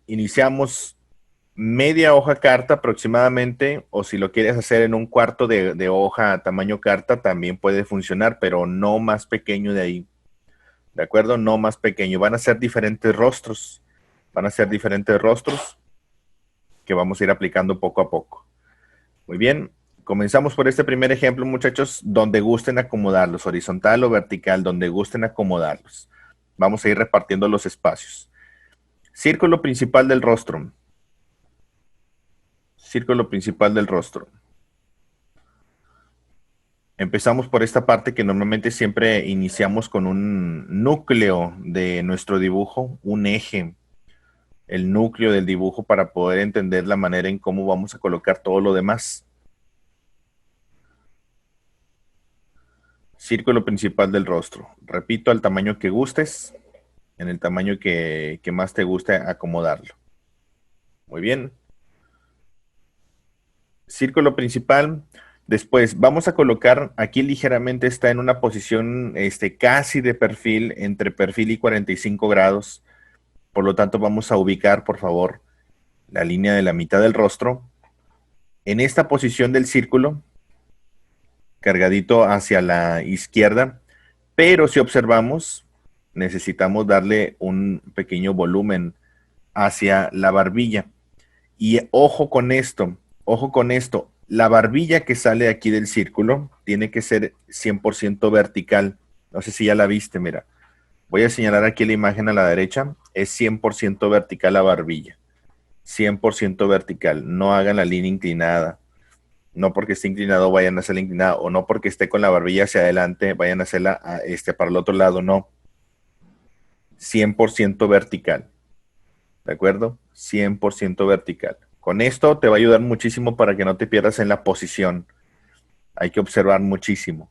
iniciamos media hoja carta aproximadamente, o si lo quieres hacer en un cuarto de hoja tamaño carta, también puede funcionar, pero no más pequeño de ahí. ¿De acuerdo? No más pequeño. Van a ser diferentes rostros. Van a ser diferentes rostros que vamos a ir aplicando poco a poco. Muy bien. Comenzamos por este primer ejemplo, muchachos, donde gusten acomodarlos, horizontal o vertical, donde gusten acomodarlos. Vamos a ir repartiendo los espacios. Círculo principal del rostro. Círculo principal del rostro. Empezamos por esta parte que normalmente siempre iniciamos con un núcleo de nuestro dibujo, un eje, el núcleo del dibujo para poder entender la manera en cómo vamos a colocar todo lo demás. Círculo principal del rostro. Repito, al tamaño que gustes, en el tamaño que más te guste acomodarlo. Muy bien. Círculo principal. Después vamos a colocar, aquí ligeramente está en una posición casi de perfil, entre perfil y 45 grados. Por lo tanto, vamos a ubicar, por favor, la línea de la mitad del rostro en esta posición del círculo, cargadito hacia la izquierda. Pero si observamos, necesitamos darle un pequeño volumen hacia la barbilla. Y ojo con esto, la barbilla que sale aquí del círculo tiene que ser 100% vertical. No sé si ya la viste, mira. Voy a señalar aquí la imagen a la derecha. Es 100% vertical la barbilla. 100% vertical. No hagan la línea inclinada. No porque esté inclinado vayan a hacerla inclinada. O no porque esté con la barbilla hacia adelante vayan a hacerla para el otro lado. No. 100% vertical. ¿De acuerdo? 100% vertical. Con esto te va a ayudar muchísimo para que no te pierdas en la posición. Hay que observar muchísimo.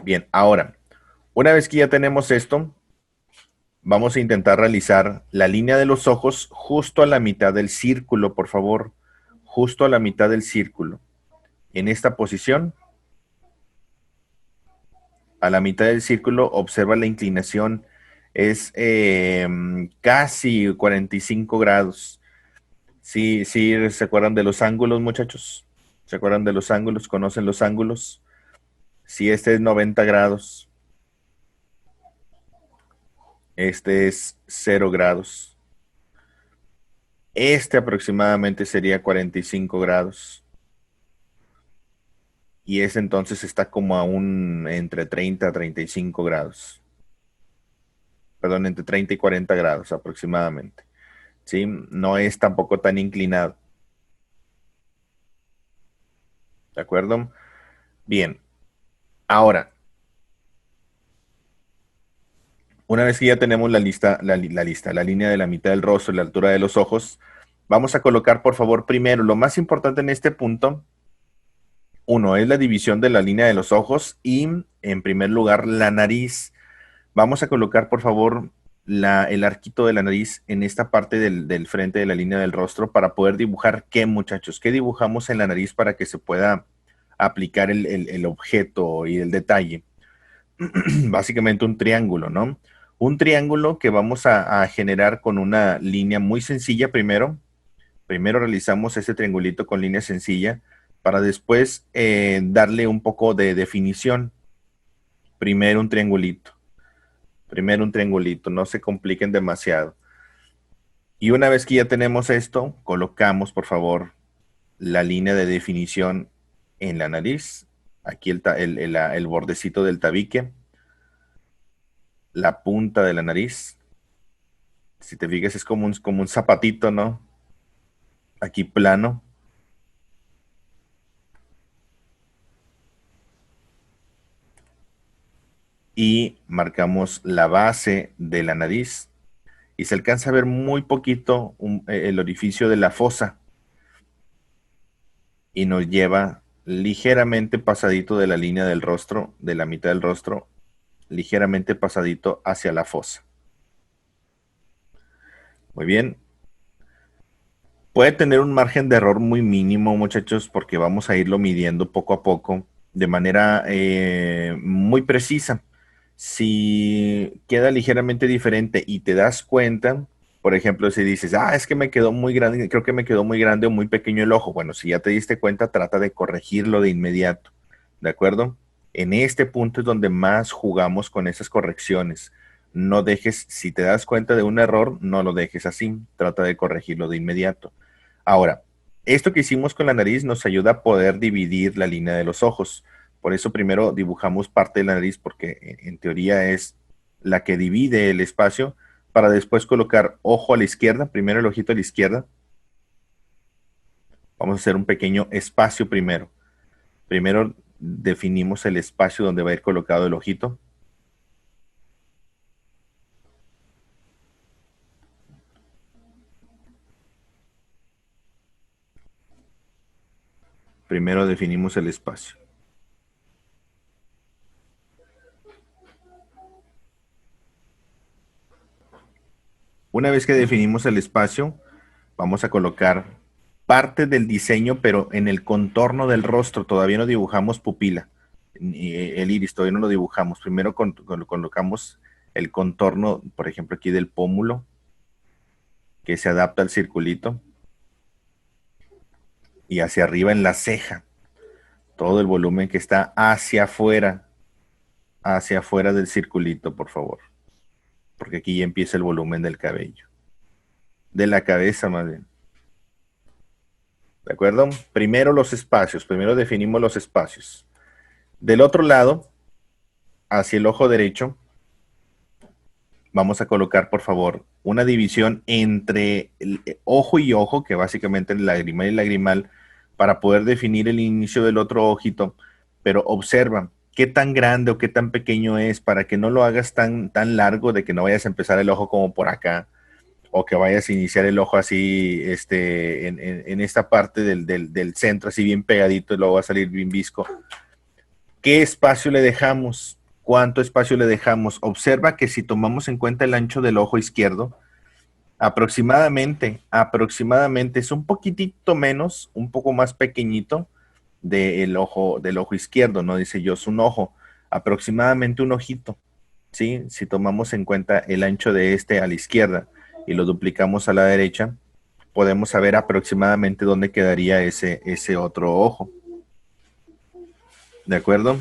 Bien, ahora, una vez que ya tenemos esto, vamos a intentar realizar la línea de los ojos justo a la mitad del círculo, por favor. Justo a la mitad del círculo. En esta posición, a la mitad del círculo, observa la inclinación. Es casi 45 grados. Sí, sí, ¿se acuerdan de los ángulos, muchachos? ¿Se acuerdan de los ángulos? ¿Conocen los ángulos? Si este es 90 grados, este es 0 grados. Este aproximadamente sería 45 grados. Y ese entonces está como aún entre 30 a 35 grados. Perdón, entre 30 y 40 grados aproximadamente. ¿Sí? No es tampoco tan inclinado. ¿De acuerdo? Bien. Ahora, una vez que ya tenemos la línea de la mitad del rostro y la altura de los ojos, vamos a colocar, por favor, primero, lo más importante en este punto, uno, es la división de la línea de los ojos y, en primer lugar, la nariz. Vamos a colocar, por favor, el arquito de la nariz en esta parte del frente de la línea del rostro para poder dibujar qué, muchachos, qué dibujamos en la nariz para que se pueda aplicar el objeto y el detalle. Básicamente un triángulo, ¿no? Un triángulo que vamos a generar con una línea muy sencilla primero. Primero realizamos ese triangulito con línea sencilla para después darle un poco de definición. Primero un triangulito. Primero un triangulito, no se compliquen demasiado. Y una vez que ya tenemos esto, colocamos, por favor, la línea de definición en la nariz. Aquí el bordecito del tabique. La punta de la nariz. Si te fijas, es como un zapatito, ¿no? Aquí plano. Y marcamos la base de la nariz. Y se alcanza a ver muy poquito el orificio de la fosa. Y nos lleva ligeramente pasadito de la línea del rostro, de la mitad del rostro, ligeramente pasadito hacia la fosa. Muy bien. Puede tener un margen de error muy mínimo, muchachos, porque vamos a irlo midiendo poco a poco de manera muy precisa. Si queda ligeramente diferente y te das cuenta, por ejemplo, si dices, es que me quedó muy grande, creo que me quedó muy grande o muy pequeño el ojo. Bueno, si ya te diste cuenta, trata de corregirlo de inmediato, ¿de acuerdo? En este punto es donde más jugamos con esas correcciones. No dejes, si te das cuenta de un error, no lo dejes así, trata de corregirlo de inmediato. Ahora, esto que hicimos con la nariz nos ayuda a poder dividir la línea de los ojos. Por eso primero dibujamos parte de la nariz porque en teoría es la que divide el espacio para después colocar ojo a la izquierda, primero el ojito a la izquierda. Vamos a hacer un pequeño espacio primero. Primero definimos el espacio donde va a ir colocado el ojito. Primero definimos el espacio. Una vez que definimos el espacio, vamos a colocar parte del diseño, pero en el contorno del rostro. Todavía no dibujamos pupila. El iris todavía no lo dibujamos. Primero colocamos el contorno, por ejemplo, aquí del pómulo, que se adapta al circulito. Y hacia arriba en la ceja. Todo el volumen que está hacia afuera del circulito, por favor. Porque aquí ya empieza el volumen del cabello. De la cabeza, más bien. ¿De acuerdo? Primero los espacios, primero definimos los espacios. Del otro lado, hacia el ojo derecho, vamos a colocar, por favor, una división entre el ojo y ojo, que básicamente es lagrimal y lagrimal, para poder definir el inicio del otro ojito. Pero observa qué tan grande o qué tan pequeño es para que no lo hagas tan largo de que no vayas a empezar el ojo como por acá o que vayas a iniciar el ojo así en esta parte del centro, así bien pegadito y luego va a salir bien visco. ¿Qué espacio le dejamos? ¿Cuánto espacio le dejamos? Observa que si tomamos en cuenta el ancho del ojo izquierdo, aproximadamente es un poquitito menos, un poco más pequeñito del ojo izquierdo, ¿no? Dice yo, es un ojo, aproximadamente un ojito, ¿sí? Si tomamos en cuenta el ancho de este a la izquierda y lo duplicamos a la derecha, podemos saber aproximadamente dónde quedaría ese otro ojo. ¿De acuerdo?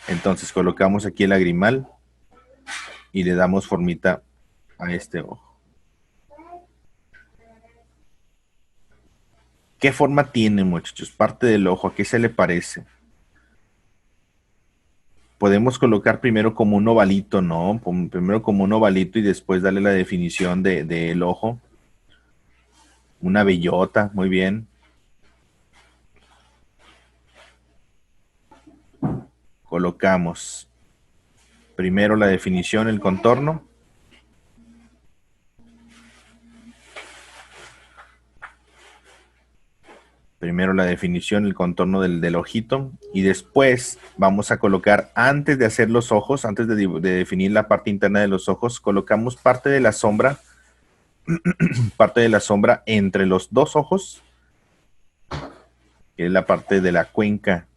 Entonces colocamos aquí el lagrimal y le damos formita a este ojo. ¿Qué forma tiene, muchachos? Parte del ojo, ¿a qué se le parece? Podemos colocar primero como un ovalito, ¿no? Primero como un ovalito y después darle la definición del ojo. Una bellota, muy bien. Colocamos primero la definición, el contorno. Primero la definición, el contorno del ojito y después vamos a colocar, antes de hacer los ojos, antes de definir la parte interna de los ojos, colocamos parte de la sombra entre los dos ojos, que es la parte de la cuenca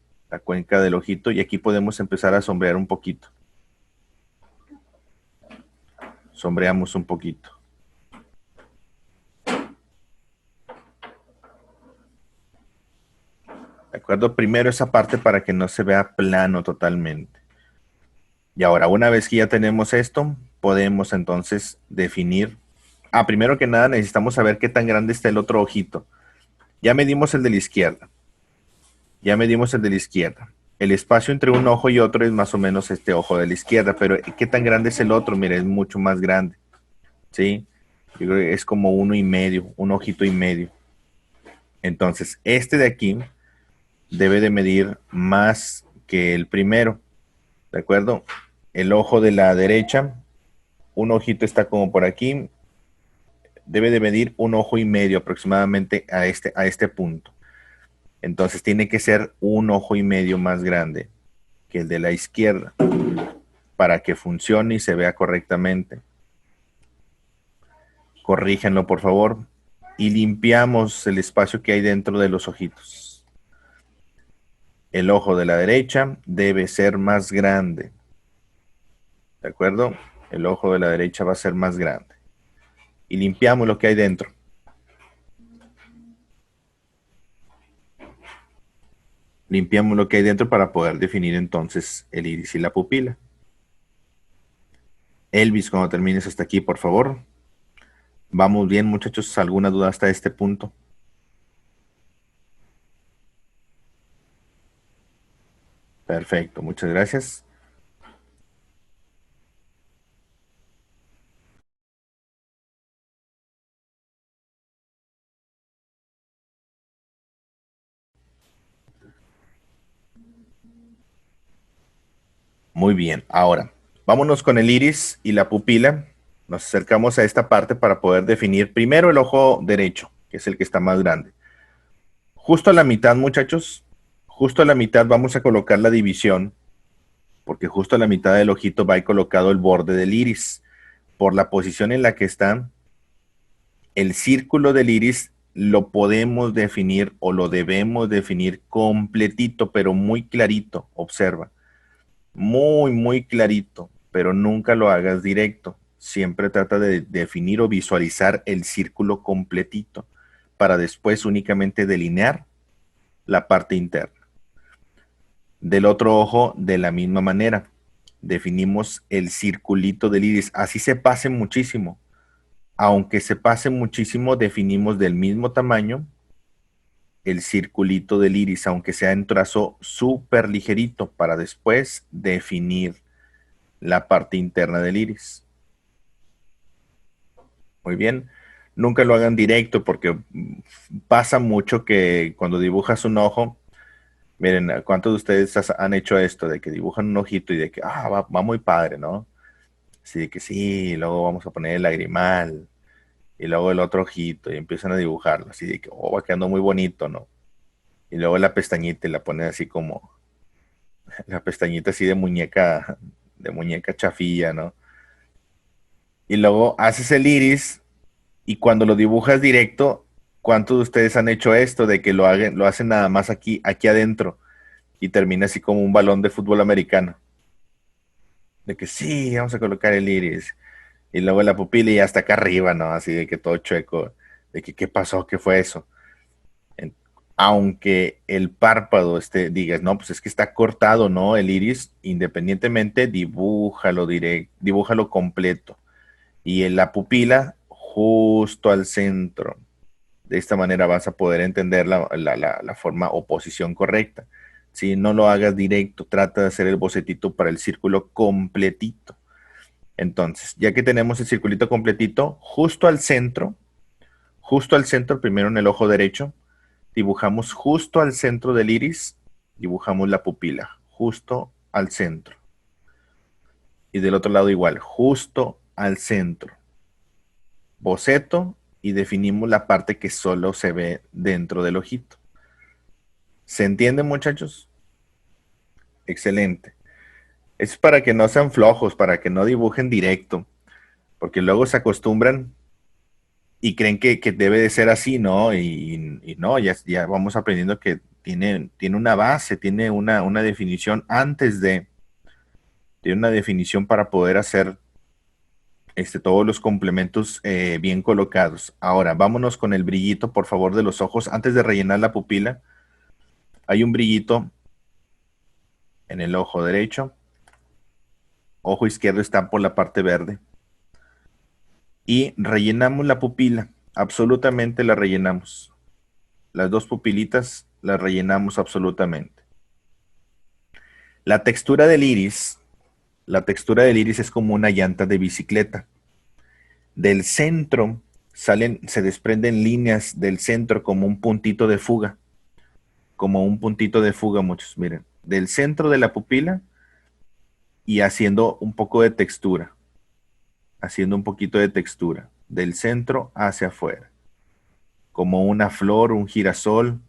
del ojito, y aquí podemos empezar a sombrear un poquito. Sombreamos un poquito. ¿De acuerdo? Primero esa parte para que no se vea plano totalmente. Y ahora, una vez que ya tenemos esto, podemos entonces definir. Primero que nada necesitamos saber qué tan grande está el otro ojito. Ya medimos el de la izquierda. El espacio entre un ojo y otro es más o menos este ojo de la izquierda, pero ¿qué tan grande es el otro? Mira, es mucho más grande. ¿Sí? Yo creo que es como 1,5, un ojito y medio. Entonces, este de aquí debe de medir más que el primero. ¿De acuerdo? El ojo de la derecha, un ojito está como por aquí, debe de medir 1,5 ojos aproximadamente a este punto. Entonces tiene que ser 1,5 ojos más grande que el de la izquierda para que funcione y se vea correctamente. Corríjanlo, por favor. Y limpiamos el espacio que hay dentro de los ojitos. El ojo de la derecha debe ser más grande. ¿De acuerdo? El ojo de la derecha va a ser más grande. Y limpiamos lo que hay dentro. Limpiamos lo que hay dentro para poder definir entonces el iris y la pupila. Elvis, cuando termines hasta aquí, por favor. Vamos bien, muchachos. ¿Alguna duda hasta este punto? Perfecto, muchas gracias. Muy bien, ahora vámonos con el iris y la pupila. Nos acercamos a esta parte para poder definir primero el ojo derecho, que es el que está más grande. Justo a la mitad, muchachos, justo a la mitad vamos a colocar la división, porque justo a la mitad del ojito va ahí colocado el borde del iris. Por la posición en la que está, el círculo del iris lo podemos definir o lo debemos definir completito, pero muy clarito. Observa, muy, muy clarito, pero nunca lo hagas directo. Siempre trata de definir o visualizar el círculo completito para después únicamente delinear la parte interna. Del otro ojo, de la misma manera, definimos el circulito del iris. Así se pase muchísimo. Aunque se pase muchísimo, definimos del mismo tamaño el circulito del iris, aunque sea en trazo súper ligerito, para después definir la parte interna del iris. Muy bien. Nunca lo hagan directo porque pasa mucho que cuando dibujas un ojo, miren, ¿cuántos de ustedes han hecho esto de que dibujan un ojito y de que, va muy padre, ¿no? Así de que sí, luego vamos a poner el lagrimal y luego el otro ojito y empiezan a dibujarlo, así de que, va quedando muy bonito, ¿no? Y luego la pestañita y la ponen así como, la pestañita así de muñeca chafilla, ¿no? Y luego haces el iris y cuando lo dibujas directo, ¿cuántos de ustedes han hecho esto de que lo hacen nada más aquí adentro y termina así como un balón de fútbol americano? De que sí, vamos a colocar el iris. Y luego la pupila y hasta acá arriba, ¿no? Así de que todo chueco. De que, ¿qué pasó? ¿Qué fue eso? En- Aunque el párpado digas, no, pues es que está cortado, ¿no? El iris, independientemente, dibújalo completo. Y en la pupila, justo al centro. De esta manera vas a poder entender la forma o posición correcta. Si no lo hagas directo, trata de hacer el bocetito para el círculo completito. Entonces, ya que tenemos el circulito completito, justo al centro, primero en el ojo derecho, dibujamos justo al centro del iris, dibujamos la pupila, justo al centro. Y del otro lado igual, justo al centro. Boceto y definimos la parte que solo se ve dentro del ojito. ¿Se entiende, muchachos? Excelente. Es para que no sean flojos, para que no dibujen directo, porque luego se acostumbran y creen que debe de ser así, ¿no? Y no, ya vamos aprendiendo que tiene una base, tiene una definición tiene una definición para poder hacer todos los complementos bien colocados. Ahora, vámonos con el brillito, por favor, de los ojos. Antes de rellenar la pupila, hay un brillito en el ojo derecho. Ojo izquierdo está por la parte verde. Y rellenamos la pupila. Absolutamente la rellenamos. Las dos pupilitas las rellenamos absolutamente. La textura del iris, la textura del iris es como una llanta de bicicleta. Del centro se desprenden líneas del centro como un puntito de fuga, muchos, miren, del centro de la pupila y haciendo un poco de textura, haciendo un poquito de textura, del centro hacia afuera, como una flor, un girasol,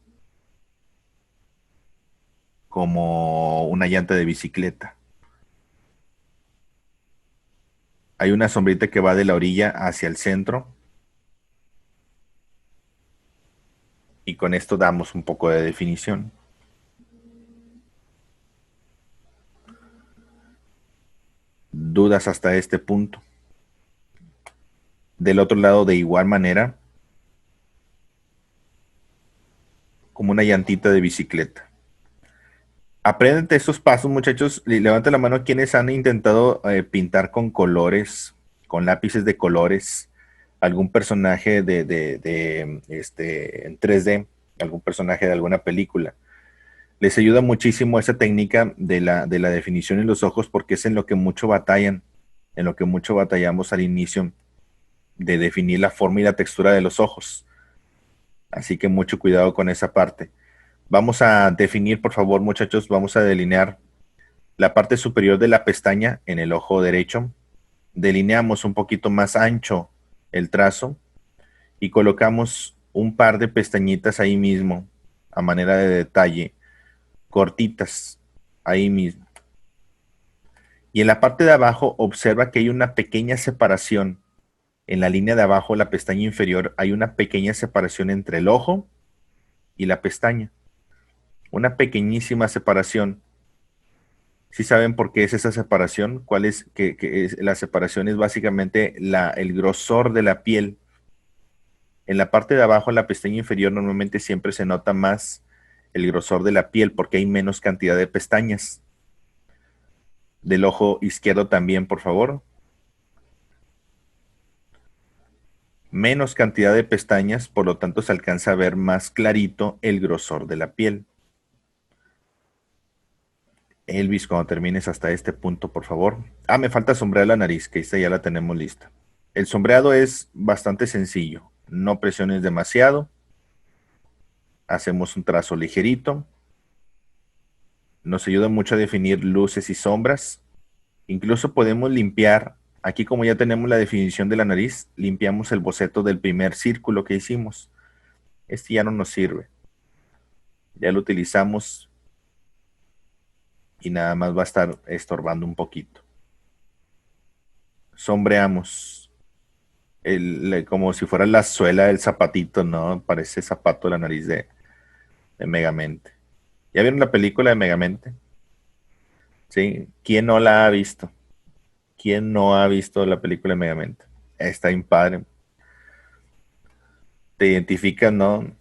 como una llanta de bicicleta. Hay una sombrita que va de la orilla hacia el centro y con esto damos un poco de definición. ¿Dudas hasta este punto? Del otro lado, de igual manera, como una llantita de bicicleta. Apréndete estos pasos, muchachos. Levanta la mano quienes han intentado pintar con colores, con lápices de colores, algún personaje en 3D, algún personaje de alguna película. Les ayuda muchísimo esa técnica de la definición en los ojos porque es en lo que mucho batallan, en lo que mucho batallamos al inicio de definir la forma y la textura de los ojos. Así que mucho cuidado con esa parte. Vamos a definir, por favor, muchachos, vamos a delinear la parte superior de la pestaña en el ojo derecho. Delineamos un poquito más ancho el trazo y colocamos un par de pestañitas ahí mismo, a manera de detalle, cortitas, ahí mismo. Y en la parte de abajo observa que hay una pequeña separación. En la línea de abajo, la pestaña inferior, hay una pequeña separación entre el ojo y la pestaña. Una pequeñísima separación. ¿Sí saben por qué es esa separación? ¿Cuál es? La separación es básicamente el grosor de la piel. En la parte de abajo, la pestaña inferior, normalmente siempre se nota más el grosor de la piel porque hay menos cantidad de pestañas. Del ojo izquierdo también, por favor. Menos cantidad de pestañas, por lo tanto se alcanza a ver más clarito el grosor de la piel. Elvis, cuando termines hasta este punto, por favor. Me falta sombrear la nariz, que esta ya la tenemos lista. El sombreado es bastante sencillo. No presiones demasiado. Hacemos un trazo ligerito. Nos ayuda mucho a definir luces y sombras. Incluso podemos limpiar. Aquí, como ya tenemos la definición de la nariz, limpiamos el boceto del primer círculo que hicimos. Este ya no nos sirve. Ya lo utilizamos y nada más va a estar estorbando un poquito. Sombreamos como si fuera la suela del zapatito, ¿no? Parece zapato la nariz de Megamente. ¿Ya vieron la película de Megamente? Sí. ¿Quién no la ha visto? ¿Quién no ha visto la película de Megamente? Está bien padre. Te identificas, ¿no?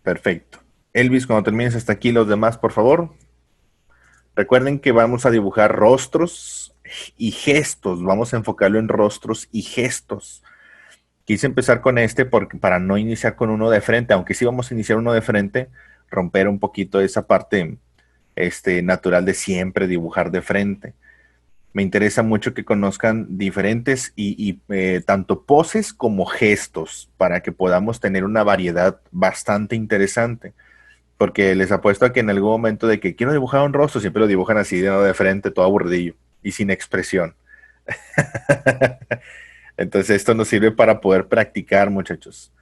Perfecto. Elvis, cuando termines hasta aquí, los demás, por favor. Recuerden que vamos a dibujar rostros y gestos. Vamos a enfocarlo en rostros y gestos. Quise empezar con para no iniciar con uno de frente, aunque sí vamos a iniciar uno de frente, romper un poquito esa parte natural de siempre dibujar de frente. Me interesa mucho que conozcan diferentes y tanto poses como gestos para que podamos tener una variedad bastante interesante. Porque les apuesto a que en algún momento de que quiero dibujar un rostro, siempre lo dibujan así de frente, todo aburridillo y sin expresión. Entonces esto nos sirve para poder practicar, muchachos.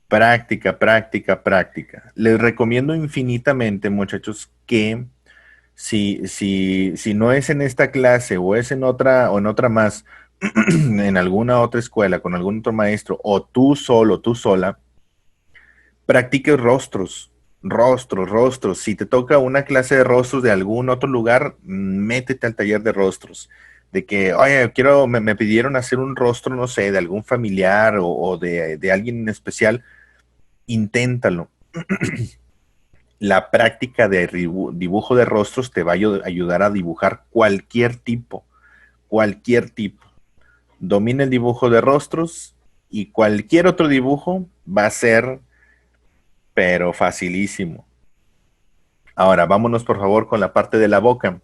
Práctica, práctica, práctica. Les recomiendo infinitamente, muchachos, que si no es en esta clase o es o en otra más, en alguna otra escuela, con algún otro maestro, o tú solo, tú sola, practique rostros, rostros, rostros. Si te toca una clase de rostros de algún otro lugar, métete al taller de rostros. De que, oye, me pidieron hacer un rostro, no sé, de algún familiar o de alguien en especial, inténtalo. La práctica de dibujo de rostros te va a ayudar a dibujar cualquier tipo, cualquier tipo. Domina el dibujo de rostros y cualquier otro dibujo va a ser, pero facilísimo. Ahora, vámonos por favor con la parte de la boca.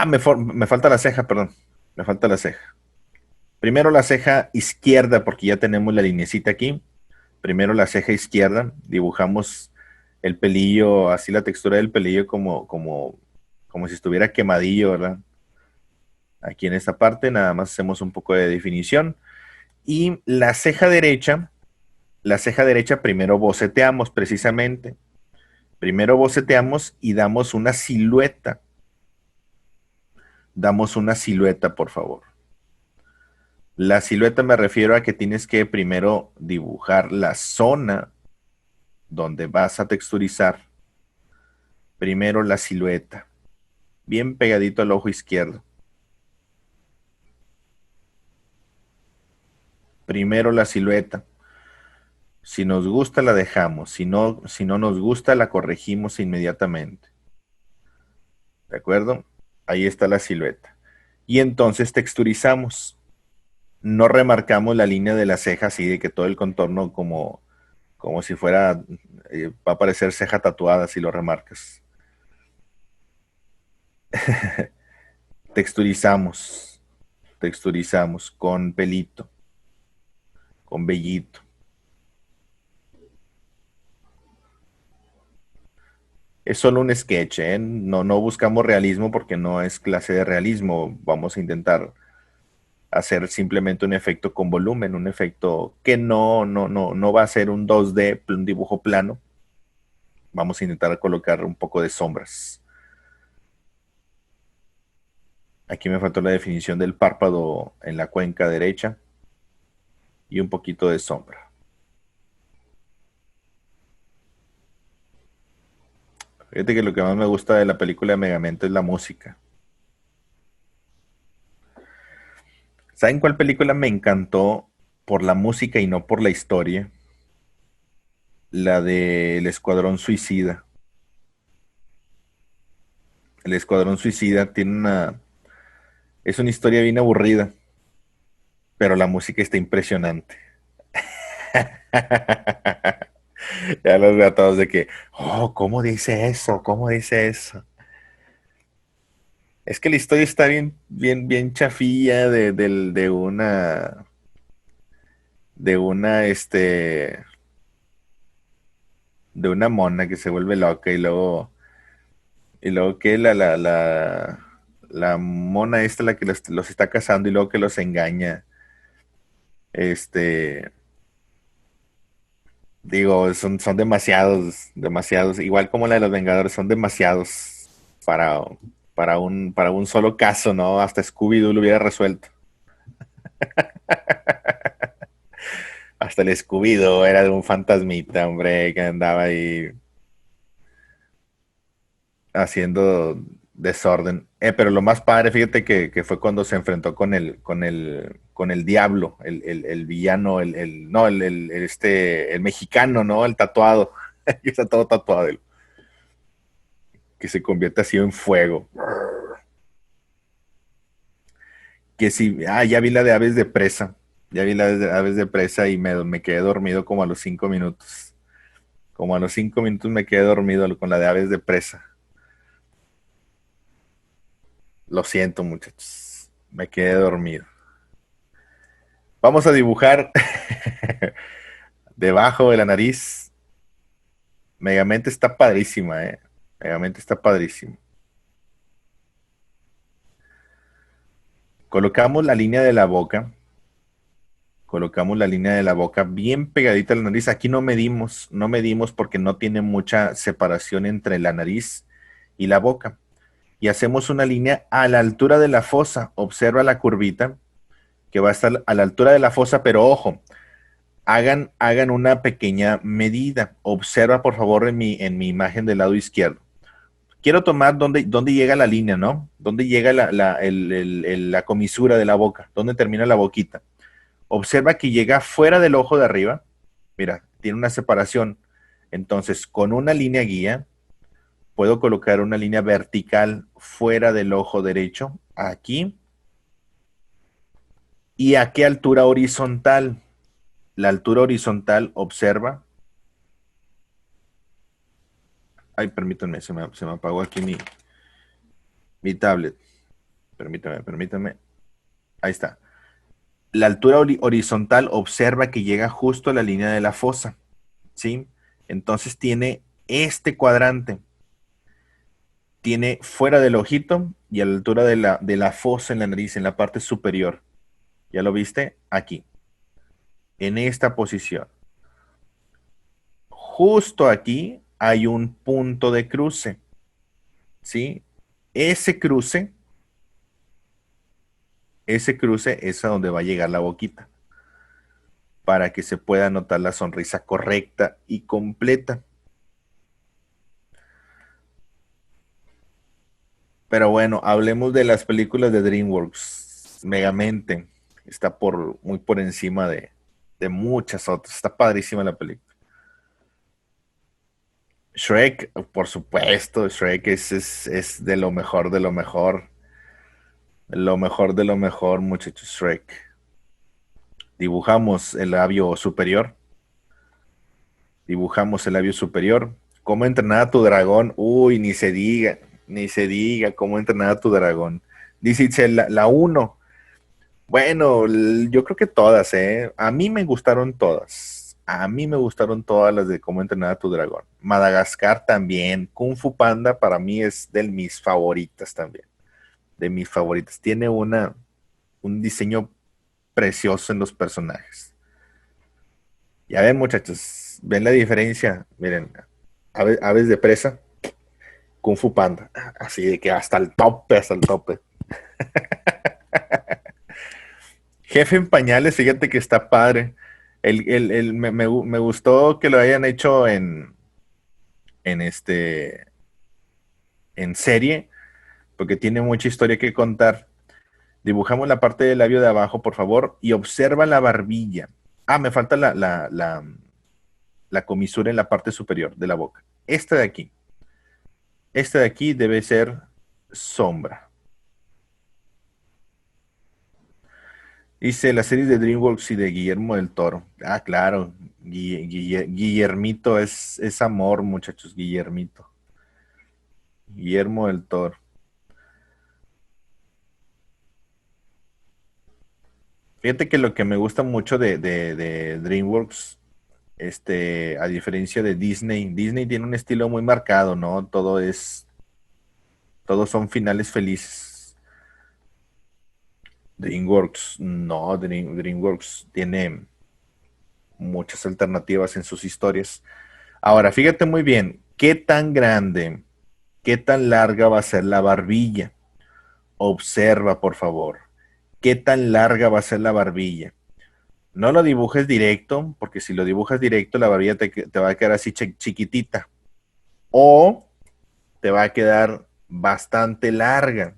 Me falta la ceja, perdón. Me falta la ceja. Primero la ceja izquierda, porque ya tenemos la linecita aquí. Primero la ceja izquierda. Dibujamos el pelillo, así la textura del pelillo como si estuviera quemadillo, ¿verdad? Aquí en esta parte nada más hacemos un poco de definición. Y la ceja derecha primero boceteamos precisamente. Primero boceteamos y damos una silueta. Damos una silueta, por favor. La silueta me refiero a que tienes que primero dibujar la zona donde vas a texturizar primero la silueta, bien pegadito al ojo izquierdo. Primero la silueta. Si nos gusta, la dejamos. Si no nos gusta, la corregimos inmediatamente. ¿De acuerdo? Ahí está la silueta. Y entonces texturizamos. No remarcamos la línea de la ceja así de que todo el contorno como si fuera, va a parecer ceja tatuada si lo remarcas. Texturizamos. Texturizamos con pelito, con vellito. Es solo un sketch, ¿eh? No buscamos realismo porque no es clase de realismo. Vamos a intentar hacer simplemente un efecto con volumen, un efecto que no va a ser un 2D, un dibujo plano. Vamos a intentar colocar un poco de sombras. Aquí me faltó la definición del párpado en la cuenca derecha y un poquito de sombra. Fíjate que lo que más me gusta de la película de Megamente es la música. ¿Saben cuál película me encantó por la música y no por la historia? La de El Escuadrón Suicida. El Escuadrón Suicida es una historia bien aburrida, pero la música está impresionante. Ya los veo a todos de que, oh, ¿cómo dice eso? ¿Cómo dice eso? Es que la historia está bien chafilla de de una mona que se vuelve loca y luego que la mona esta la que los está cazando y luego que los engaña. Este, Digo, son demasiados, igual como la de los Vengadores, son demasiados para, para un solo caso, ¿no? Hasta Scooby-Doo lo hubiera resuelto. Hasta el Scooby-Doo era de un fantasmita, hombre, que andaba ahí haciendo desorden. Pero lo más padre, fíjate que fue cuando se enfrentó con el diablo, el villano, no, el mexicano, ¿no? El tatuado. Y está todo tatuado, que se convierte así en fuego. Que sí, ya vi la de aves de presa. Ya vi la de aves de presa y me quedé dormido como a los 5 minutos. Como a los 5 minutos me quedé dormido con la de aves de presa. Lo siento, muchachos. Me quedé dormido. Vamos a dibujar debajo de la nariz. Megamente está padrísima, ¿eh? Megamente está padrísima. Colocamos la línea de la boca. Colocamos la línea de la boca bien pegadita a la nariz. Aquí no medimos porque no tiene mucha separación entre la nariz y la boca. Y hacemos una línea a la altura de la fosa. Observa la curvita que va a estar a la altura de la fosa, pero ojo, hagan una pequeña medida. Observa, por favor, en mi imagen del lado izquierdo. Quiero tomar dónde llega la línea, ¿no? Dónde llega la comisura de la boca, dónde termina la boquita. Observa que llega fuera del ojo de arriba. Mira, tiene una separación. Entonces, con una línea guía, puedo colocar una línea vertical fuera del ojo derecho, aquí. ¿Y a qué altura horizontal? La altura horizontal, observa. Ay, permítanme, se me apagó aquí mi tablet. Permítame. Ahí está. La altura horizontal, observa que llega justo a la línea de la fosa, ¿sí? Entonces tiene este cuadrante. Tiene fuera del ojito y a la altura de la fosa en la nariz, en la parte superior. ¿Ya lo viste? Aquí, en esta posición. Justo aquí hay un punto de cruce, ¿sí? Ese cruce, ese cruce es a donde va a llegar la boquita. para que se pueda notar la sonrisa correcta y completa. Pero bueno, hablemos de las películas de DreamWorks. Megamente está muy por encima de muchas otras. Está padrísima la película. Shrek, por supuesto, Shrek es de lo mejor, de lo mejor. Lo mejor de lo mejor, muchachos, Shrek. Dibujamos el labio superior. Dibujamos el labio superior. ¿Cómo entrenar a tu dragón? Uy, ni se diga cómo entrenar a tu dragón. Dice la 1. Bueno, yo creo que todas, ¿eh? A mí me gustaron todas. A mí me gustaron todas las de cómo entrenar a tu dragón. Madagascar también. Kung Fu Panda para mí es de mis favoritas también. De mis favoritas. Tiene un diseño precioso en los personajes. Ya ven, muchachos, ven la diferencia. Miren, aves de presa, Kung Fu Panda. Así de que hasta el tope, hasta el tope. Jefe en pañales, fíjate que está padre. Me gustó que lo hayan hecho en este en serie, porque tiene mucha historia que contar. Dibujamos la parte del labio de abajo, por favor, y observa la barbilla. Ah, me falta la comisura en la parte superior de la boca. Esta de aquí. Esta de aquí debe ser sombra. Dice la serie de DreamWorks y de Guillermo del Toro. Ah, claro. Guillermito es amor, muchachos. Guillermito. Guillermo del Toro. Fíjate que lo que me gusta mucho de DreamWorks, a diferencia de Disney, Disney tiene un estilo muy marcado, ¿no? Todos son finales felices. DreamWorks, no, DreamWorks tiene muchas alternativas en sus historias. Ahora, fíjate muy bien, qué tan grande, qué tan larga va a ser la barbilla. Observa, por favor, qué tan larga va a ser la barbilla. No lo dibujes directo, porque si lo dibujas directo, la barbilla te va a quedar así chiquitita. O te va a quedar bastante larga.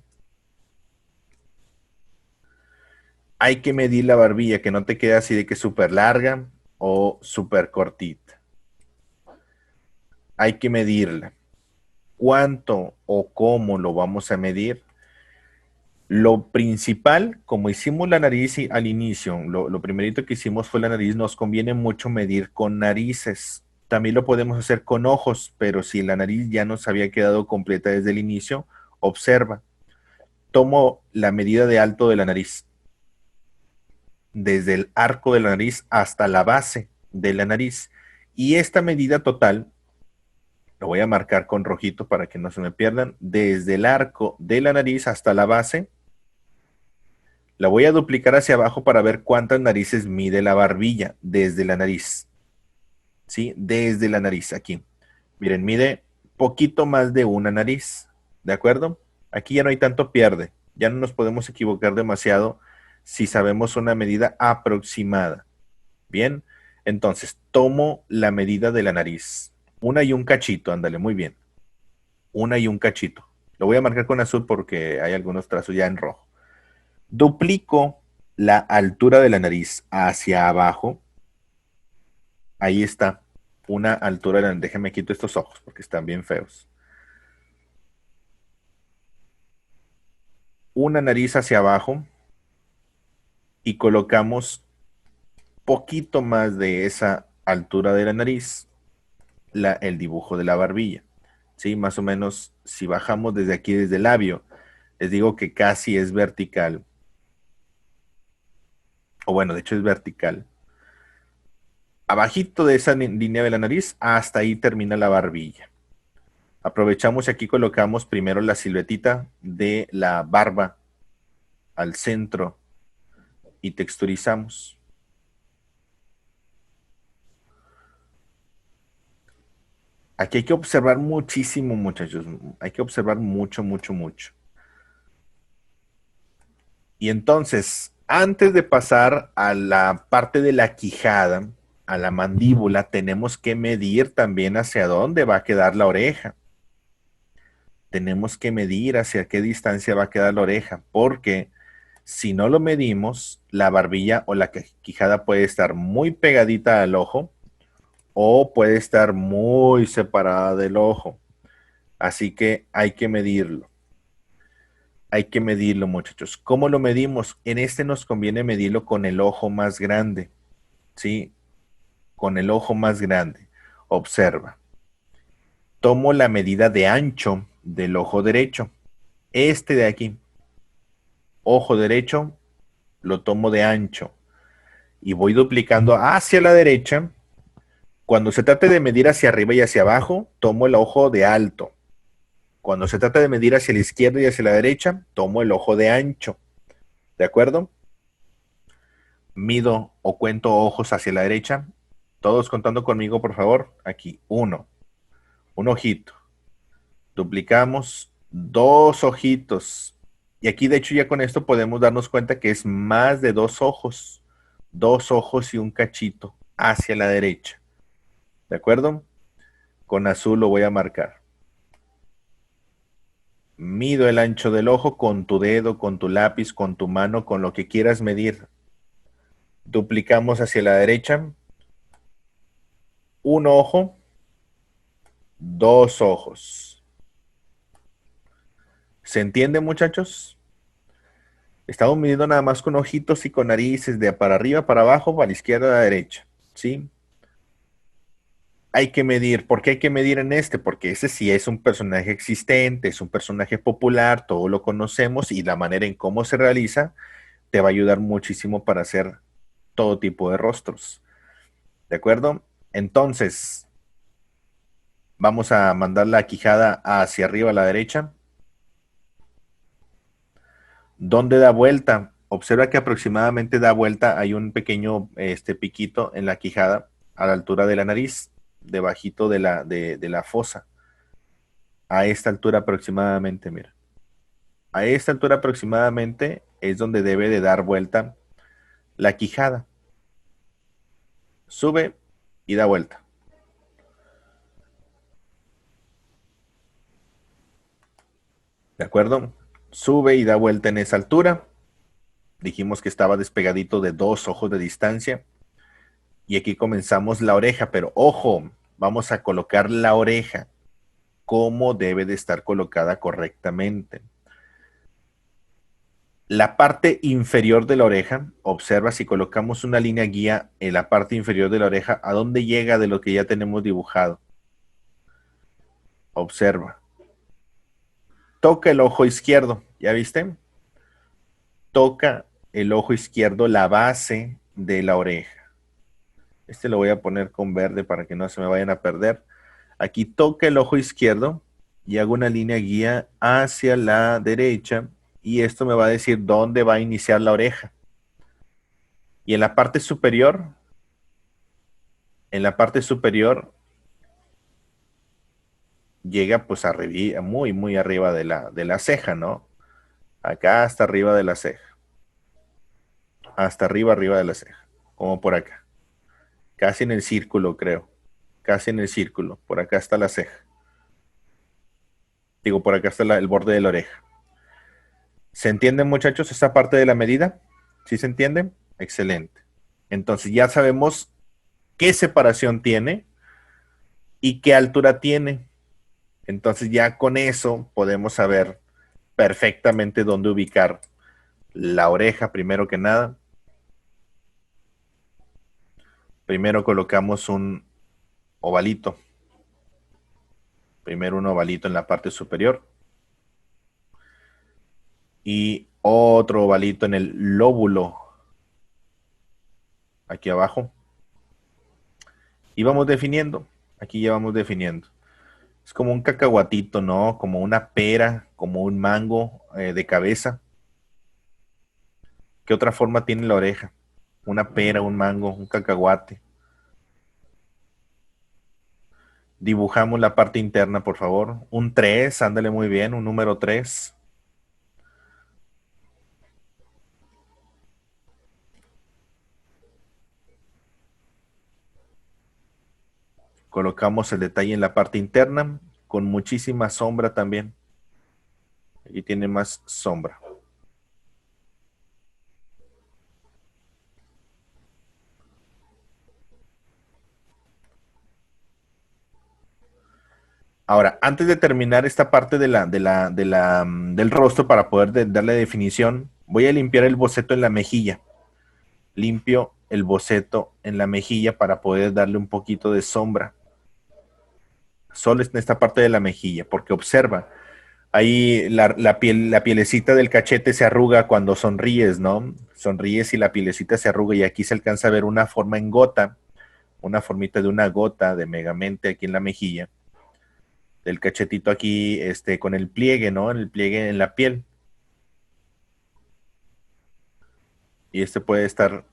Hay que medir la barbilla, que no te quede así de que súper larga o súper cortita. Hay que medirla. ¿Cuánto o cómo lo vamos a medir? Lo principal, como hicimos la nariz al inicio, lo primerito que hicimos fue la nariz, nos conviene mucho medir con narices. También lo podemos hacer con ojos, pero si la nariz ya nos había quedado completa desde el inicio, observa. Tomo la medida de alto de la nariz, desde el arco de la nariz hasta la base de la nariz. Y esta medida total, lo voy a marcar con rojito para que no se me pierdan, desde el arco de la nariz hasta la base, la voy a duplicar hacia abajo para ver cuántas narices mide la barbilla desde la nariz. ¿Sí? Desde la nariz, aquí. Miren, mide poquito más de una nariz. ¿De acuerdo? Aquí ya no hay tanto pierde. Ya no nos podemos equivocar demasiado si sabemos una medida aproximada. Bien, entonces tomo la medida de la nariz. Una y un cachito, ándale, muy bien. Una y un cachito. Lo voy a marcar con azul porque hay algunos trazos ya en rojo. Duplico la altura de la nariz hacia abajo. Ahí está. Una altura de la... Déjame quito estos ojos porque están bien feos. Una nariz hacia abajo y colocamos poquito más de esa altura de la nariz el dibujo de la barbilla. ¿Sí? Más o menos, si bajamos desde aquí, desde el labio, les digo que casi es vertical. O bueno, de hecho es vertical. Abajito de esa línea de la nariz, hasta ahí termina la barbilla. Aprovechamos y aquí colocamos primero la siluetita de la barba al centro y texturizamos. Aquí hay que observar muchísimo, muchachos. Hay que observar mucho, mucho, mucho. Y entonces, Antes de pasar a la parte de la quijada, a la mandíbula, tenemos que medir también hacia dónde va a quedar la oreja. Tenemos que medir hacia qué distancia va a quedar la oreja, porque si no lo medimos, la barbilla o la quijada puede estar muy pegadita al ojo o puede estar muy separada del ojo. Así que hay que medirlo. Hay que medirlo, muchachos. ¿Cómo lo medimos? En este nos conviene medirlo con el ojo más grande. ¿Sí? Con el ojo más grande. Observa. Tomo la medida de ancho del ojo derecho. Este de aquí. Ojo derecho, lo tomo de ancho. Y voy duplicando hacia la derecha. Cuando se trate de medir hacia arriba y hacia abajo, tomo el ojo de alto. Cuando se trata de medir hacia la izquierda y hacia la derecha, tomo el ojo de ancho. ¿De acuerdo? Mido o cuento ojos hacia la derecha. Todos contando conmigo, por favor. Aquí, uno. Un ojito. Duplicamos. Dos ojitos. Y aquí, de hecho, ya con esto podemos darnos cuenta que es más de dos ojos. Dos ojos y un cachito hacia la derecha. ¿De acuerdo? Con azul lo voy a marcar. Mido el ancho del ojo con tu dedo, con tu lápiz, con tu mano, con lo que quieras medir. Duplicamos hacia la derecha. Un ojo, dos ojos. ¿Se entiende, muchachos? Estamos midiendo nada más con ojitos y con narices de para arriba, para abajo, para la izquierda, a la derecha. ¿Sí? Hay que medir. ¿Por qué hay que medir en este? Porque ese sí es un personaje existente, es un personaje popular, todos lo conocemos y la manera en cómo se realiza te va a ayudar muchísimo para hacer todo tipo de rostros. ¿De acuerdo? Entonces, vamos a mandar la quijada hacia arriba a la derecha. ¿Dónde da vuelta? Observa que aproximadamente da vuelta, hay un pequeño piquito en la quijada a la altura de la nariz, debajito de la fosa. A esta altura aproximadamente, mira. A esta altura aproximadamente es donde debe de dar vuelta la quijada. Sube y da vuelta. ¿De acuerdo? Sube y da vuelta en esa altura. Dijimos que estaba despegadito de dos ojos de distancia. Y aquí comenzamos la oreja, pero ojo, vamos a colocar la oreja como debe de estar colocada correctamente. La parte inferior de la oreja, observa si colocamos una línea guía en la parte inferior de la oreja, ¿a dónde llega de lo que ya tenemos dibujado? Observa. Toca el ojo izquierdo, ¿ya viste? Toca el ojo izquierdo la base de la oreja. Este lo voy a poner con verde para que no se me vayan a perder. Aquí toca el ojo izquierdo y hago una línea guía hacia la derecha y esto me va a decir dónde va a iniciar la oreja. Y en la parte superior llega pues arriba, muy, muy arriba de la ceja, ¿no? Acá hasta arriba de la ceja. Hasta arriba, arriba de la ceja. Como por acá. Casi en el círculo, creo. Casi en el círculo. Por acá está la ceja. Digo, por acá está el borde de la oreja. ¿Se entiende, muchachos, esta parte de la medida? ¿Sí se entiende? Excelente. Entonces ya sabemos qué separación tiene y qué altura tiene. Entonces ya con eso podemos saber perfectamente dónde ubicar la oreja primero que nada. Primero colocamos un ovalito. Primero un ovalito en la parte superior. Y otro ovalito en el lóbulo. Aquí abajo. Y vamos definiendo. Aquí ya vamos definiendo. Es como un cacahuatito, ¿no? Como una pera, como un mango de cabeza. ¿Qué otra forma tiene la oreja? Una pera, un mango, un cacahuate. Dibujamos la parte interna, por favor. Un 3, ándale muy bien, un número 3. Colocamos el detalle en la parte interna, con muchísima sombra también. Aquí tiene más sombra. Ahora, antes de terminar esta parte del rostro para poder darle definición, voy a limpiar el boceto en la mejilla. Limpio el boceto en la mejilla para poder darle un poquito de sombra. Solo en esta parte de la mejilla, porque observa, ahí la pielecita del cachete se arruga cuando sonríes, ¿no? Sonríes y la pielecita se arruga y aquí se alcanza a ver una forma en gota, una formita de una gota de Megamente aquí en la mejilla, del cachetito aquí, con el pliegue, ¿no? En el pliegue en la piel. Y puede estar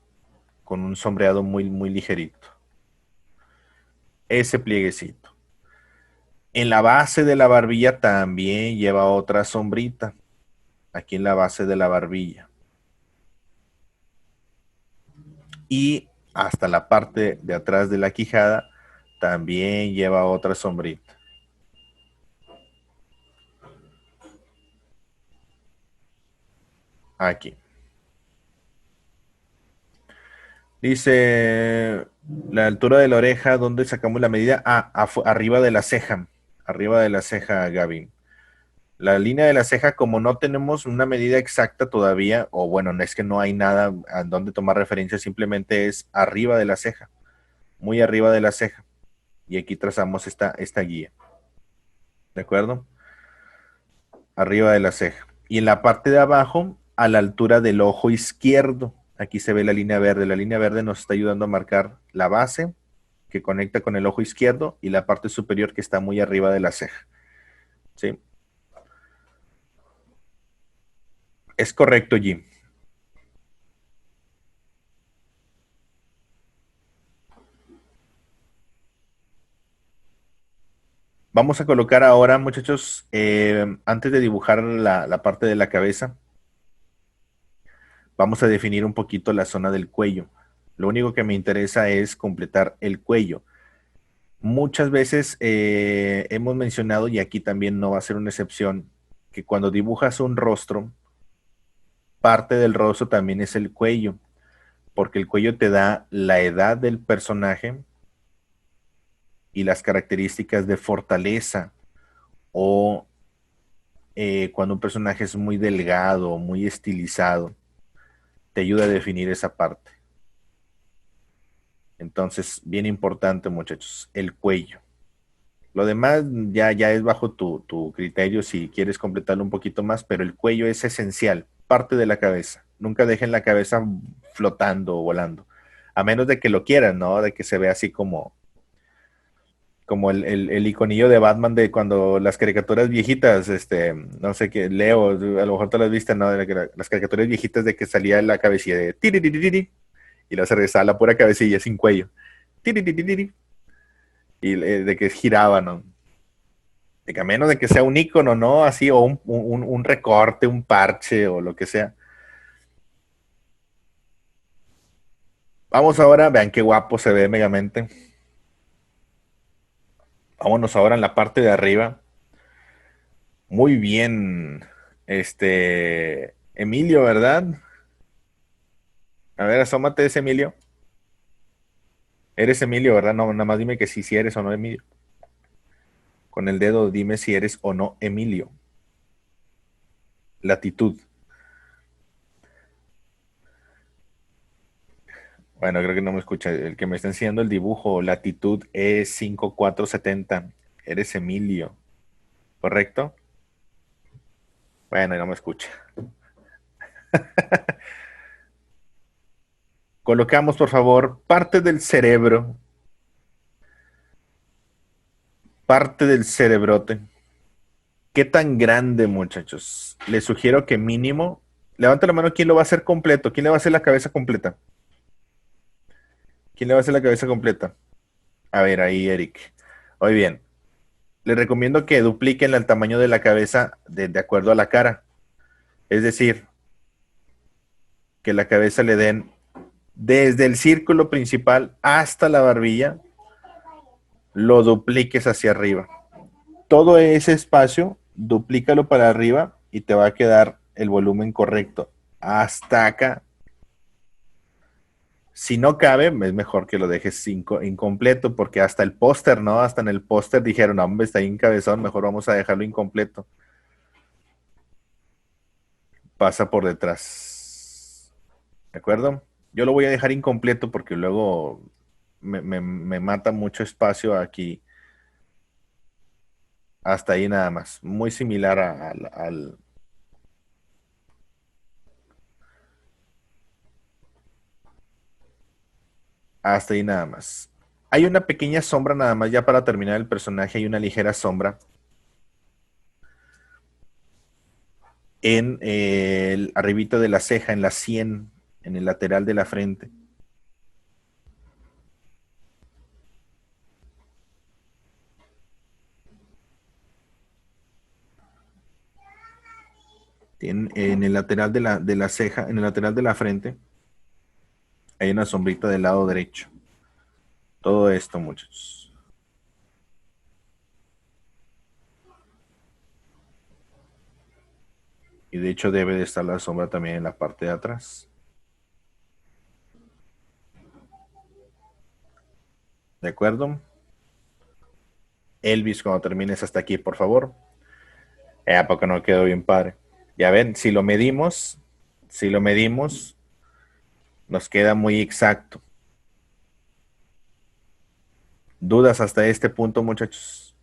con un sombreado muy, muy ligerito. Ese plieguecito. En la base de la barbilla también lleva otra sombrita. Aquí en la base de la barbilla. Y hasta la parte de atrás de la quijada también lleva otra sombrita. Aquí. Dice la altura de la oreja, ¿dónde sacamos la medida? Arriba de la ceja. Arriba de la ceja, Gaby. La línea de la ceja, como no tenemos una medida exacta todavía, o bueno, no es que no hay nada a donde tomar referencia, simplemente es arriba de la ceja, muy arriba de la ceja. Y aquí trazamos esta guía. ¿De acuerdo? Arriba de la ceja. Y en la parte de abajo, a la altura del ojo izquierdo. Aquí se ve la línea verde. La línea verde nos está ayudando a marcar la base que conecta con el ojo izquierdo y la parte superior que está muy arriba de la ceja. ¿Sí? Es correcto, Jim. Vamos a colocar ahora, muchachos, antes de dibujar la parte de la cabeza, vamos a definir un poquito la zona del cuello. Lo único que me interesa es completar el cuello. Muchas veces hemos mencionado, y aquí también no va a ser una excepción, que cuando dibujas un rostro, parte del rostro también es el cuello, porque el cuello te da la edad del personaje y las características de fortaleza o cuando un personaje es muy delgado, muy estilizado, te ayuda a definir esa parte. Entonces, bien importante, muchachos, el cuello. Lo demás ya es bajo tu criterio si quieres completarlo un poquito más, pero el cuello es esencial, parte de la cabeza. Nunca dejen la cabeza flotando o volando, a menos de que lo quieran, ¿no? De que se vea así como el iconillo de Batman de cuando las caricaturas viejitas, no sé qué, Leo, a lo mejor te las viste, ¿no? Las caricaturas viejitas de que salía la cabecilla de tiri, y luego se regresaba la pura cabecilla sin cuello. Tiri, y de que giraba, ¿no? De que a menos de que sea un icono, ¿no? Así, o un recorte, un parche o lo que sea. Vamos ahora, vean qué guapo se ve Megamente. Vámonos ahora en la parte de arriba. Muy bien, Emilio, ¿verdad? A ver, asómate ese Emilio. Eres Emilio, ¿verdad? No, nada más dime que si eres o no Emilio. Con el dedo dime si eres o no Emilio. Latitud. Bueno, creo que no me escucha. El que me está enseñando el dibujo, latitud es 5470. Eres Emilio, ¿correcto? Bueno, no me escucha. Colocamos, por favor, parte del cerebrote. ¿Qué tan grande, muchachos? Les sugiero que mínimo, levanta la mano, ¿quién lo va a hacer completo? ¿Quién le va a hacer la cabeza completa? ¿Quién le va a hacer la cabeza completa? A ver, ahí, Eric. Muy bien. Les recomiendo que dupliquen el tamaño de la cabeza de acuerdo a la cara. Es decir, que la cabeza le den desde el círculo principal hasta la barbilla lo dupliques hacia arriba. Todo ese espacio, duplícalo para arriba y te va a quedar el volumen correcto. Hasta acá. Si no cabe, es mejor que lo dejes incompleto, porque hasta el póster, ¿no? Hasta en el póster dijeron, no, hombre, está ahí en cabezón, mejor vamos a dejarlo incompleto. Pasa por detrás. ¿De acuerdo? Yo lo voy a dejar incompleto porque luego me mata mucho espacio aquí. Hasta ahí nada más. Muy similar hasta ahí nada más. Hay una pequeña sombra nada más, ya para terminar el personaje, hay una ligera sombra en el arribita de la ceja, en la sien, en el lateral de la frente. En el lateral de la ceja, en el lateral de la frente, hay una sombrita del lado derecho. Todo esto, muchachos. Y de hecho debe de estar la sombra también en la parte de atrás. ¿De acuerdo? Elvis, cuando termines hasta aquí, por favor. ¿A poco no quedó bien padre? Ya ven, si lo medimos, nos queda muy exacto. ¿Dudas hasta este punto, muchachos?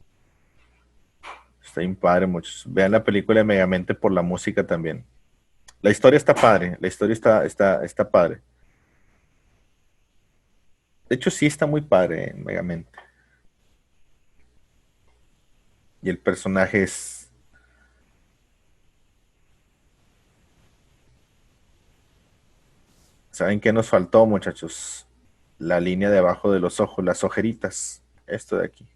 Está bien padre, muchachos. Vean la película de Megamente por la música también. La historia está padre, la historia está padre. De hecho, sí está muy padre Megamente. Y el personaje es... ¿Saben qué nos faltó, muchachos? La línea de abajo de los ojos, las ojeritas. Esto de aquí.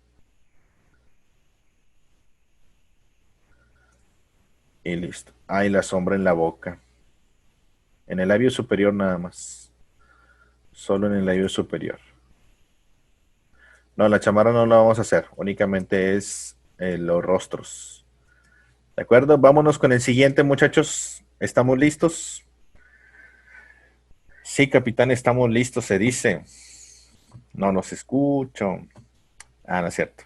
Y listo. Ah, y la sombra en la boca. En el labio superior nada más. Solo en el labio superior. No, la chamarra no la vamos a hacer. Únicamente es los rostros. ¿De acuerdo? Vámonos con el siguiente, muchachos. ¿Estamos listos? Sí, capitán, estamos listos, se dice. No nos escucho. Ah, no es cierto.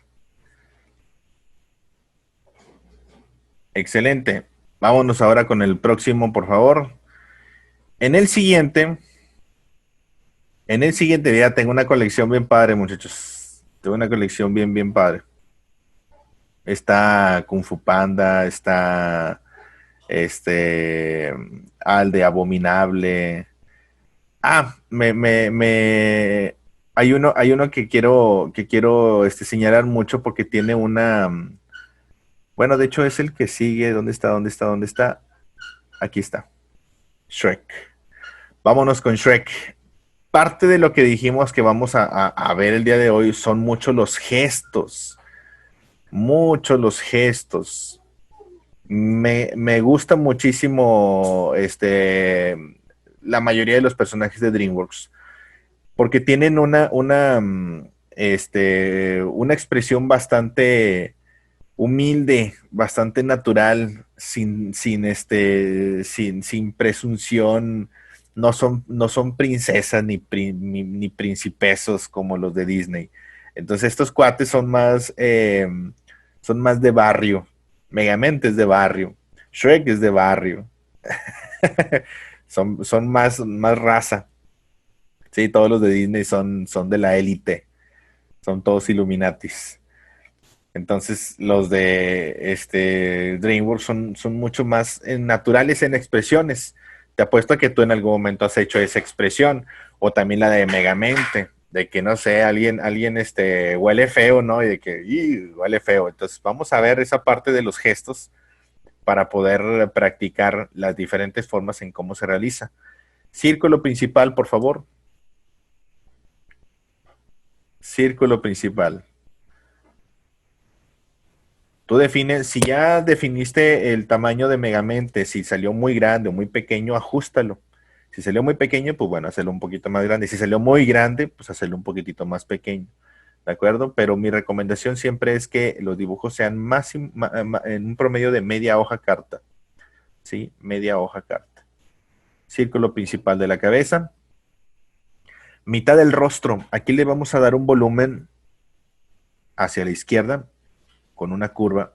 Excelente. Vámonos ahora con el próximo, por favor. En el siguiente, en el siguiente día tengo una colección bien padre, muchachos. Tengo una colección bien padre. Está Kung Fu Panda, está Al de Abominable. Ah, hay uno que quiero señalar mucho porque tiene una, bueno, de hecho es el que sigue. ¿Dónde está? ¿Dónde está? ¿Dónde está? Aquí está. Shrek. Vámonos con Shrek. Parte de lo que dijimos que vamos a ver el día de hoy son muchos los gestos. Muchos los gestos. Me gusta muchísimo la mayoría de los personajes de DreamWorks porque tienen una expresión bastante humilde, bastante natural, sin presunción. No son princesas ni principesos como los de Disney. Entonces estos cuates son más de barrio. Megamente es de barrio. Shrek es de barrio. Son más raza. Sí, todos los de Disney son de la élite. Son todos Illuminatis. Entonces, los de DreamWorks son mucho más naturales en expresiones. Te apuesto a que tú en algún momento has hecho esa expresión. O también la de Megamente, de que no sé, alguien huele feo, ¿no? Y de que huele feo. Entonces, vamos a ver esa parte de los gestos para poder practicar las diferentes formas en cómo se realiza. Círculo principal, por favor. Círculo principal. Tú defines, si ya definiste el tamaño de Megamente, si salió muy grande o muy pequeño, ajustalo. Si salió muy pequeño, pues bueno, hacerlo un poquito más grande. Si salió muy grande, pues hacerlo un poquitito más pequeño. ¿de acuerdo? Pero mi recomendación siempre es que los dibujos sean en un promedio de media hoja carta, ¿sí? Media hoja carta. Círculo principal de la cabeza. Mitad del rostro. Aquí le vamos a dar un volumen hacia la izquierda con una curva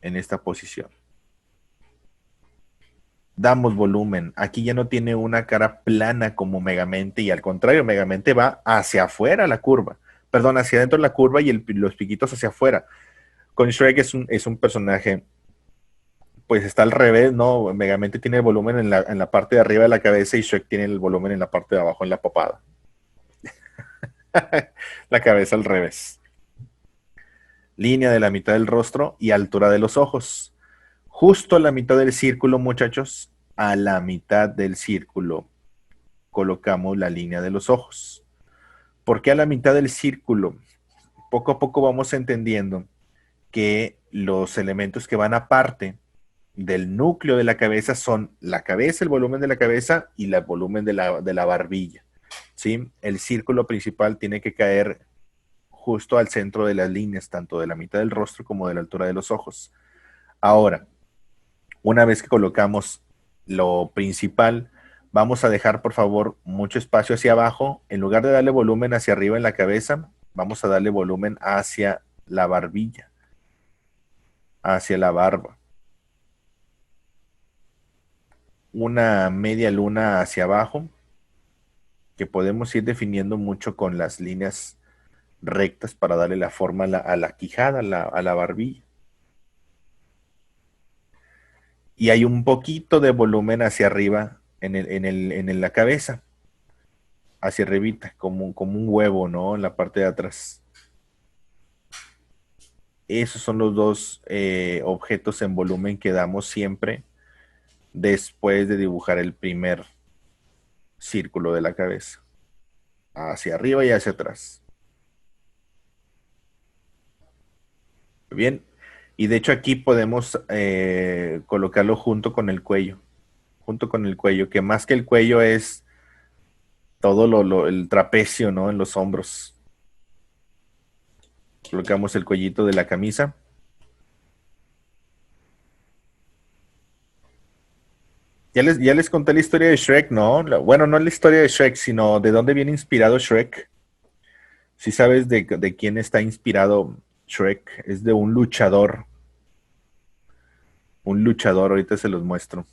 en esta posición. Damos volumen. Aquí ya no tiene una cara plana como Megamente y al contrario, Megamente va hacia afuera la curva. Perdón, hacia adentro la curva y los piquitos hacia afuera. Con Shrek es un personaje, pues está al revés, ¿no? Megamente tiene el volumen en la parte de arriba de la cabeza y Shrek tiene el volumen en la parte de abajo, en la papada. La cabeza al revés. Línea de la mitad del rostro y altura de los ojos. Justo a la mitad del círculo, muchachos, a la mitad del círculo colocamos la línea de los ojos. ¿Por qué a la mitad del círculo? Poco a poco vamos entendiendo que los elementos que van aparte del núcleo de la cabeza son la cabeza, el volumen de la cabeza y el volumen de la barbilla. ¿Sí? El círculo principal tiene que caer justo al centro de las líneas, tanto de la mitad del rostro como de la altura de los ojos. Ahora, una vez que colocamos lo principal, vamos a dejar, por favor, mucho espacio hacia abajo. En lugar de darle volumen hacia arriba en la cabeza, vamos a darle volumen hacia la barbilla, hacia la barba. Una media luna hacia abajo, que podemos ir definiendo mucho con las líneas rectas para darle la forma a la quijada, a la barbilla. Y hay un poquito de volumen hacia arriba en la cabeza, hacia arribita, como un huevo, ¿no? En la parte de atrás. Esos son los dos objetos en volumen que damos siempre después de dibujar el primer círculo de la cabeza. Hacia arriba y hacia atrás. Bien. Y de hecho aquí podemos colocarlo junto con el cuello. Junto con el cuello, que más que el cuello es todo el trapecio, ¿no? En los hombros. Colocamos el cuellito de la camisa. Ya les conté la historia de Shrek, ¿no? Bueno, no la historia de Shrek, sino de dónde viene inspirado Shrek. Si sabes de quién está inspirado Shrek, es de un luchador. Un luchador, ahorita se los muestro.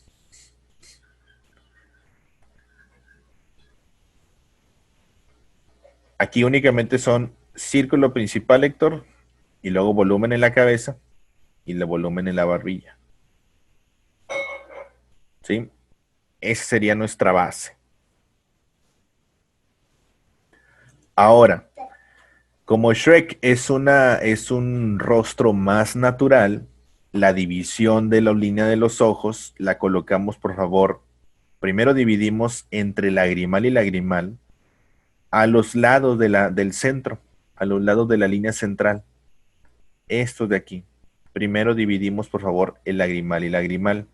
Aquí únicamente son círculo principal, Héctor, y luego volumen en la cabeza y el volumen en la barbilla. ¿Sí? Esa sería nuestra base. Ahora, como Shrek es un rostro más natural, la división de la línea de los ojos la colocamos, por favor. Primero dividimos entre lagrimal y lagrimal a los lados del centro, a los lados de la línea central. Esto de aquí. Primero dividimos, por favor, el lagrimal y lagrimal.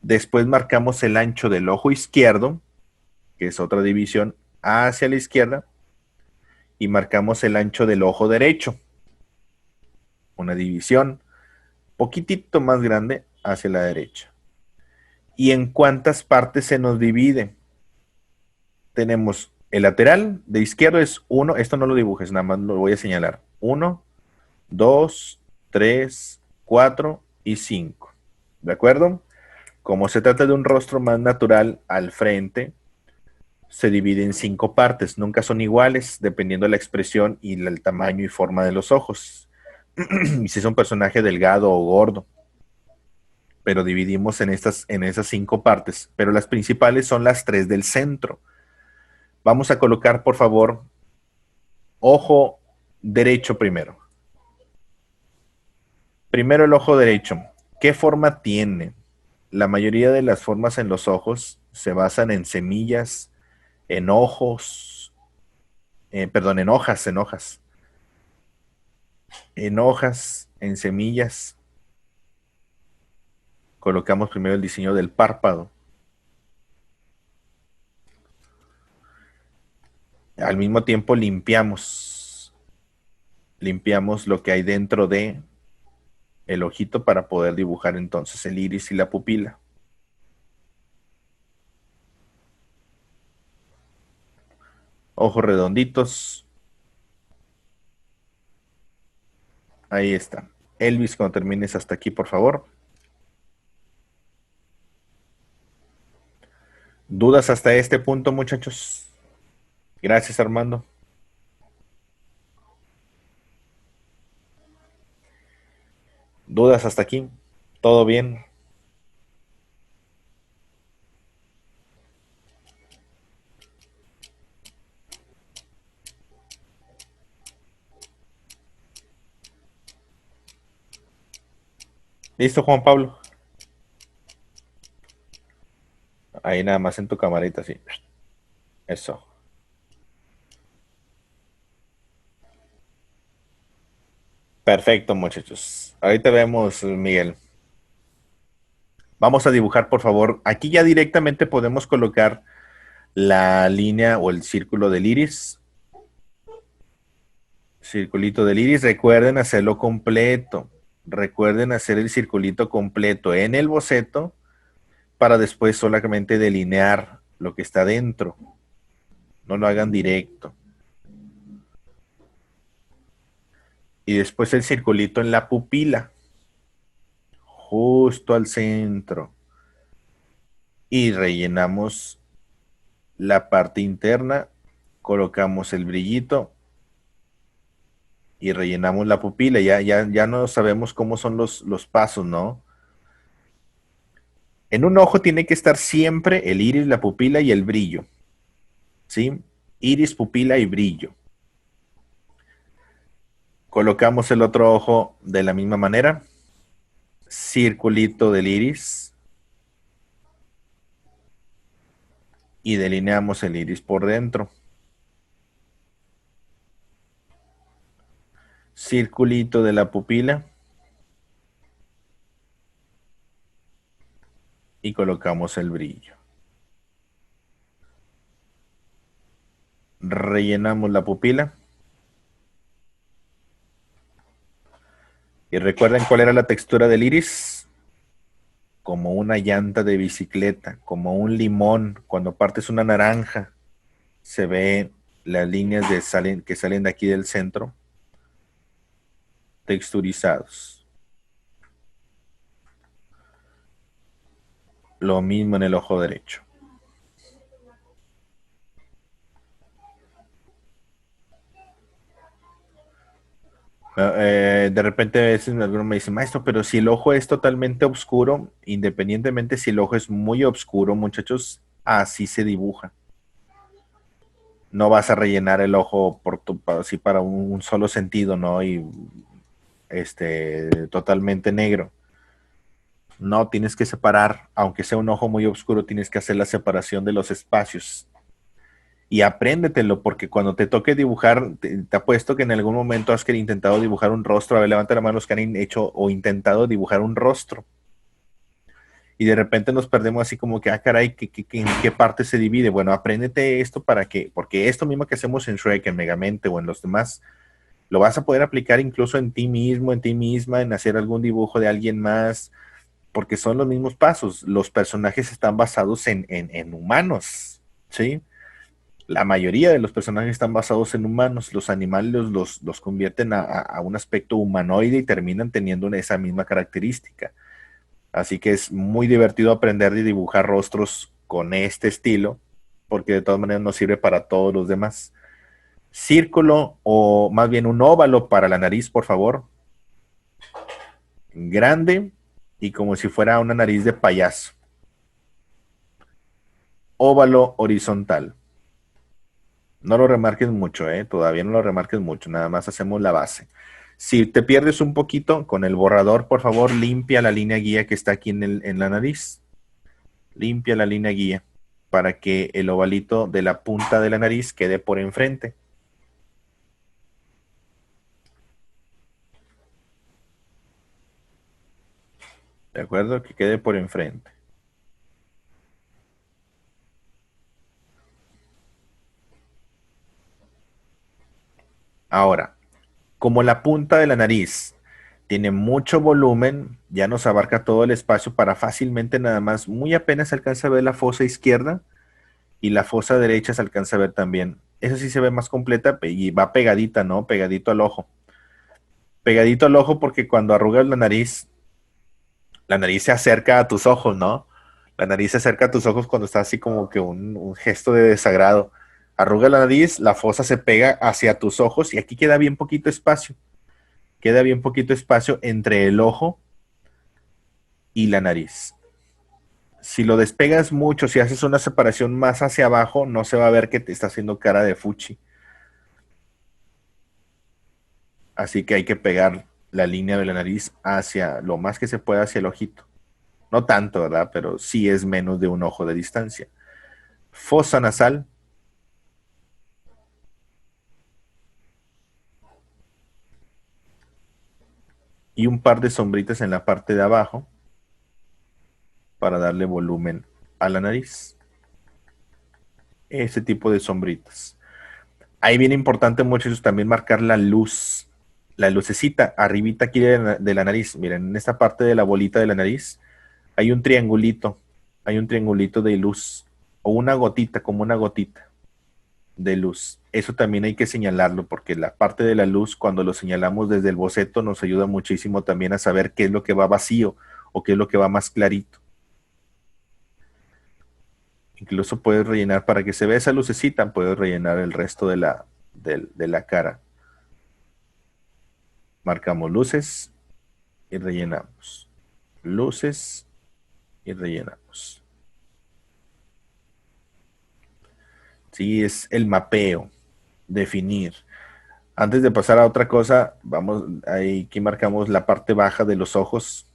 Después marcamos el ancho del ojo izquierdo, que es otra división, hacia la izquierda, y marcamos el ancho del ojo derecho, una división poquitito más grande hacia la derecha. ¿Y en cuántas partes se nos divide? Tenemos el lateral de izquierdo es 1, esto no lo dibujes, nada más lo voy a señalar. 1, 2, 3, 4 y 5. ¿De acuerdo? Como se trata de un rostro más natural al frente, se divide en 5 partes. Nunca son iguales, dependiendo de la expresión y el tamaño y forma de los ojos. Y si es un personaje delgado o gordo. Pero dividimos en esas 5 partes. Pero las principales son las 3 del centro. Vamos a colocar, por favor, ojo derecho primero. Primero el ojo derecho. ¿Qué forma tiene? La mayoría de las formas en los ojos se basan en semillas, en ojos, perdón, en hojas, en semillas. Colocamos primero el diseño del párpado. Al mismo tiempo limpiamos lo que hay dentro de el ojito para poder dibujar entonces el iris y la pupila. Ojos redonditos. Ahí está. Elvis, cuando termines hasta aquí, por favor. ¿Dudas hasta este punto, muchachos? Gracias, Armando. ¿Dudas hasta aquí? ¿Todo bien? ¿Listo, Juan Pablo? Ahí nada más en tu camarita, sí. Eso. Perfecto, muchachos. Ahorita vemos, Miguel. Vamos a dibujar, por favor. Aquí ya directamente podemos colocar la línea o el círculo del iris. Circulito del iris. Recuerden hacerlo completo. Recuerden hacer el circulito completo en el boceto para después solamente delinear lo que está dentro. No lo hagan directo. Y después el circulito en la pupila, justo al centro. Y rellenamos la parte interna, colocamos el brillito y rellenamos la pupila. Ya no sabemos cómo son los pasos, ¿no? En un ojo tiene que estar siempre el iris, la pupila y el brillo, ¿sí? Iris, pupila y brillo. Colocamos el otro ojo de la misma manera. Circulito del iris. Y delineamos el iris por dentro. Circulito de la pupila. Y colocamos el brillo. Rellenamos la pupila. Y recuerden cuál era la textura del iris. Como una llanta de bicicleta, como un limón. Cuando partes una naranja, se ve las líneas que salen de aquí del centro, texturizados. Lo mismo en el ojo derecho. De repente a veces alguno me dice, maestro, pero si el ojo es totalmente oscuro, independientemente si el ojo es muy oscuro, muchachos, así se dibuja. No vas a rellenar el ojo así para un solo sentido, ¿no? Y totalmente negro. No, tienes que separar, aunque sea un ojo muy oscuro, tienes que hacer la separación de los espacios. Y apréndetelo, porque cuando te toque dibujar, te apuesto que en algún momento has intentado dibujar un rostro. A ver, levanta la mano los que han hecho o intentado dibujar un rostro. Y de repente nos perdemos así como que, ah, caray, ¿en qué parte se divide? Bueno, apréndete esto para que, porque esto mismo que hacemos en Shrek, en Megamente o en los demás, lo vas a poder aplicar incluso en ti mismo, en ti misma, en hacer algún dibujo de alguien más, porque son los mismos pasos. Los personajes están basados en humanos, ¿sí? La mayoría de los personajes están basados en humanos. Los animales los convierten a un aspecto humanoide y terminan teniendo esa misma característica. Así que es muy divertido aprender a dibujar rostros con este estilo, porque de todas maneras nos sirve para todos los demás. Círculo o más bien un óvalo para la nariz, por favor. Grande y como si fuera una nariz de payaso. Óvalo horizontal. No lo remarques mucho, todavía no lo remarques mucho, nada más hacemos la base. Si te pierdes un poquito, con el borrador, por favor, limpia la línea guía que está aquí en la nariz. Limpia la línea guía para que el ovalito de la punta de la nariz quede por enfrente. ¿De acuerdo? Que quede por enfrente. Ahora, como la punta de la nariz tiene mucho volumen, ya nos abarca todo el espacio para fácilmente nada más, muy apenas se alcanza a ver la fosa izquierda y la fosa derecha se alcanza a ver también. Esa sí se ve más completa y va pegadita, ¿no? Pegadito al ojo. Pegadito al ojo porque cuando arrugas la nariz se acerca a tus ojos, ¿no? La nariz se acerca a tus ojos cuando está así como que un gesto de desagrado. Arruga la nariz, la fosa se pega hacia tus ojos y aquí queda bien poquito espacio. Queda bien poquito espacio entre el ojo y la nariz. Si lo despegas mucho, si haces una separación más hacia abajo, no se va a ver que te está haciendo cara de fuchi. Así que hay que pegar la línea de la nariz hacia lo más que se pueda hacia el ojito. No tanto, ¿verdad? Pero sí es menos de un ojo de distancia. Fosa nasal. Y un par de sombritas en la parte de abajo para darle volumen a la nariz. Ese tipo de sombritas. Ahí viene importante, muchachos, también marcar la luz. La lucecita arribita aquí de la nariz. Miren, en esta parte de la bolita de la nariz hay un triangulito. Hay un triangulito de luz. O una gotita, como una gotita de luz. Eso también hay que señalarlo porque la parte de la luz, cuando lo señalamos desde el boceto, nos ayuda muchísimo también a saber qué es lo que va vacío o qué es lo que va más clarito. Incluso puedes rellenar, para que se vea esa lucecita, puedes rellenar el resto de la cara. Marcamos luces y rellenamos. Luces y rellenamos. Sí, es el mapeo, definir. Antes de pasar a otra cosa, vamos, aquí marcamos la parte baja de los ojos,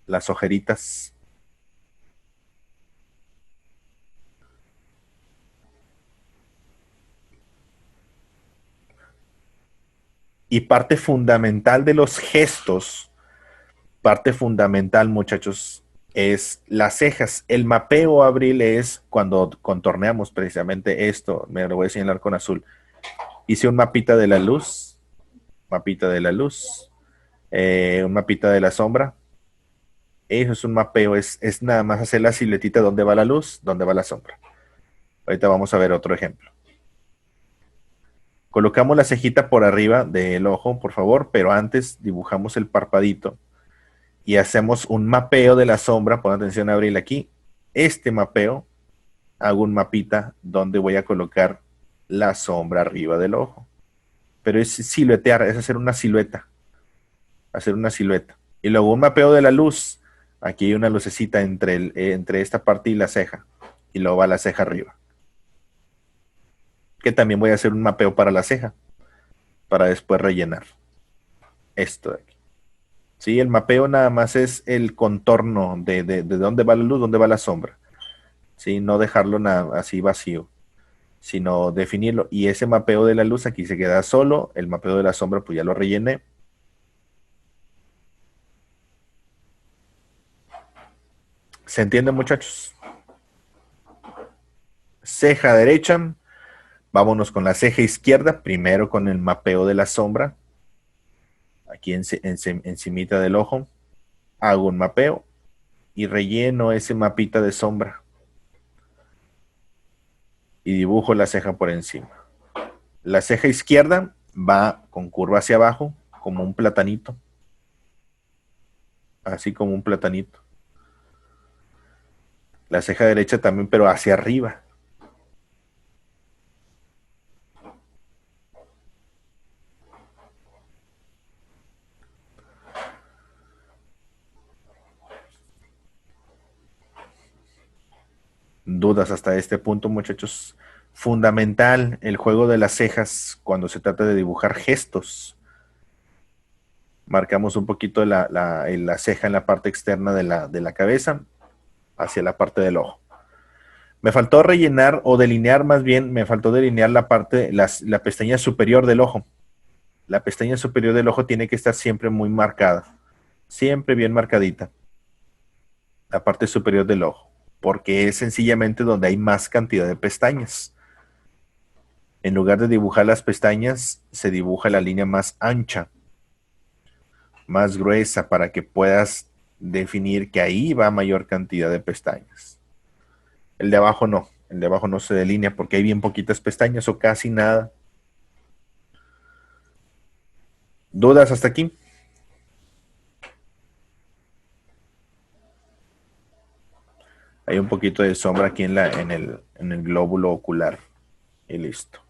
las ojeritas. Y parte fundamental de los gestos, parte fundamental, muchachos, es las cejas. El mapeo, Abril, es cuando contorneamos precisamente esto. Me lo voy a señalar con azul. Hice un mapita de la luz, mapita de la luz, un mapita de la sombra. Eso es un mapeo, es nada más hacer la siluetita donde va la luz, donde va la sombra. Ahorita vamos a ver otro ejemplo. Colocamos la cejita por arriba del ojo, por favor, pero antes dibujamos el parpadito y hacemos un mapeo de la sombra. Pon atención, Abril, aquí. Este mapeo, hago un mapita donde voy a colocar la sombra arriba del ojo. Pero es siluetear, es hacer una silueta. Hacer una silueta. Y luego un mapeo de la luz. Aquí hay una lucecita entre esta parte y la ceja. Y luego va la ceja arriba. Que también voy a hacer un mapeo para la ceja. Para después rellenar. Esto de aquí. Sí, el mapeo nada más es el contorno de dónde va la luz, dónde va la sombra. Sí, no dejarlo nada así vacío, sino definirlo. Y ese mapeo de la luz aquí se queda solo. El mapeo de la sombra, pues ya lo rellené. ¿Se entiende, muchachos? Ceja derecha. Vámonos con la ceja izquierda. Primero con el mapeo de la sombra. Aquí encimita del ojo. Hago un mapeo y relleno ese mapita de sombra. Y dibujo la ceja por encima. La ceja izquierda va con curva hacia abajo, como un platanito. Así como un platanito. La ceja derecha también, pero hacia arriba. ¿Dudas hasta este punto, muchachos? Fundamental el juego de las cejas cuando se trata de dibujar gestos. Marcamos un poquito la ceja en la parte externa de la cabeza hacia la parte del ojo. Me faltó rellenar o delinear, más bien, me faltó delinear la parte, la pestaña superior del ojo. La pestaña superior del ojo tiene que estar siempre muy marcada, siempre bien marcadita. La parte superior del ojo, porque es sencillamente donde hay más cantidad de pestañas. En lugar de dibujar las pestañas, se dibuja la línea más ancha, más gruesa, para que puedas definir que ahí va mayor cantidad de pestañas. El de abajo no se delinea porque hay bien poquitas pestañas o casi nada. ¿Dudas hasta aquí? Hay un poquito de sombra aquí en el glóbulo ocular. Y listo.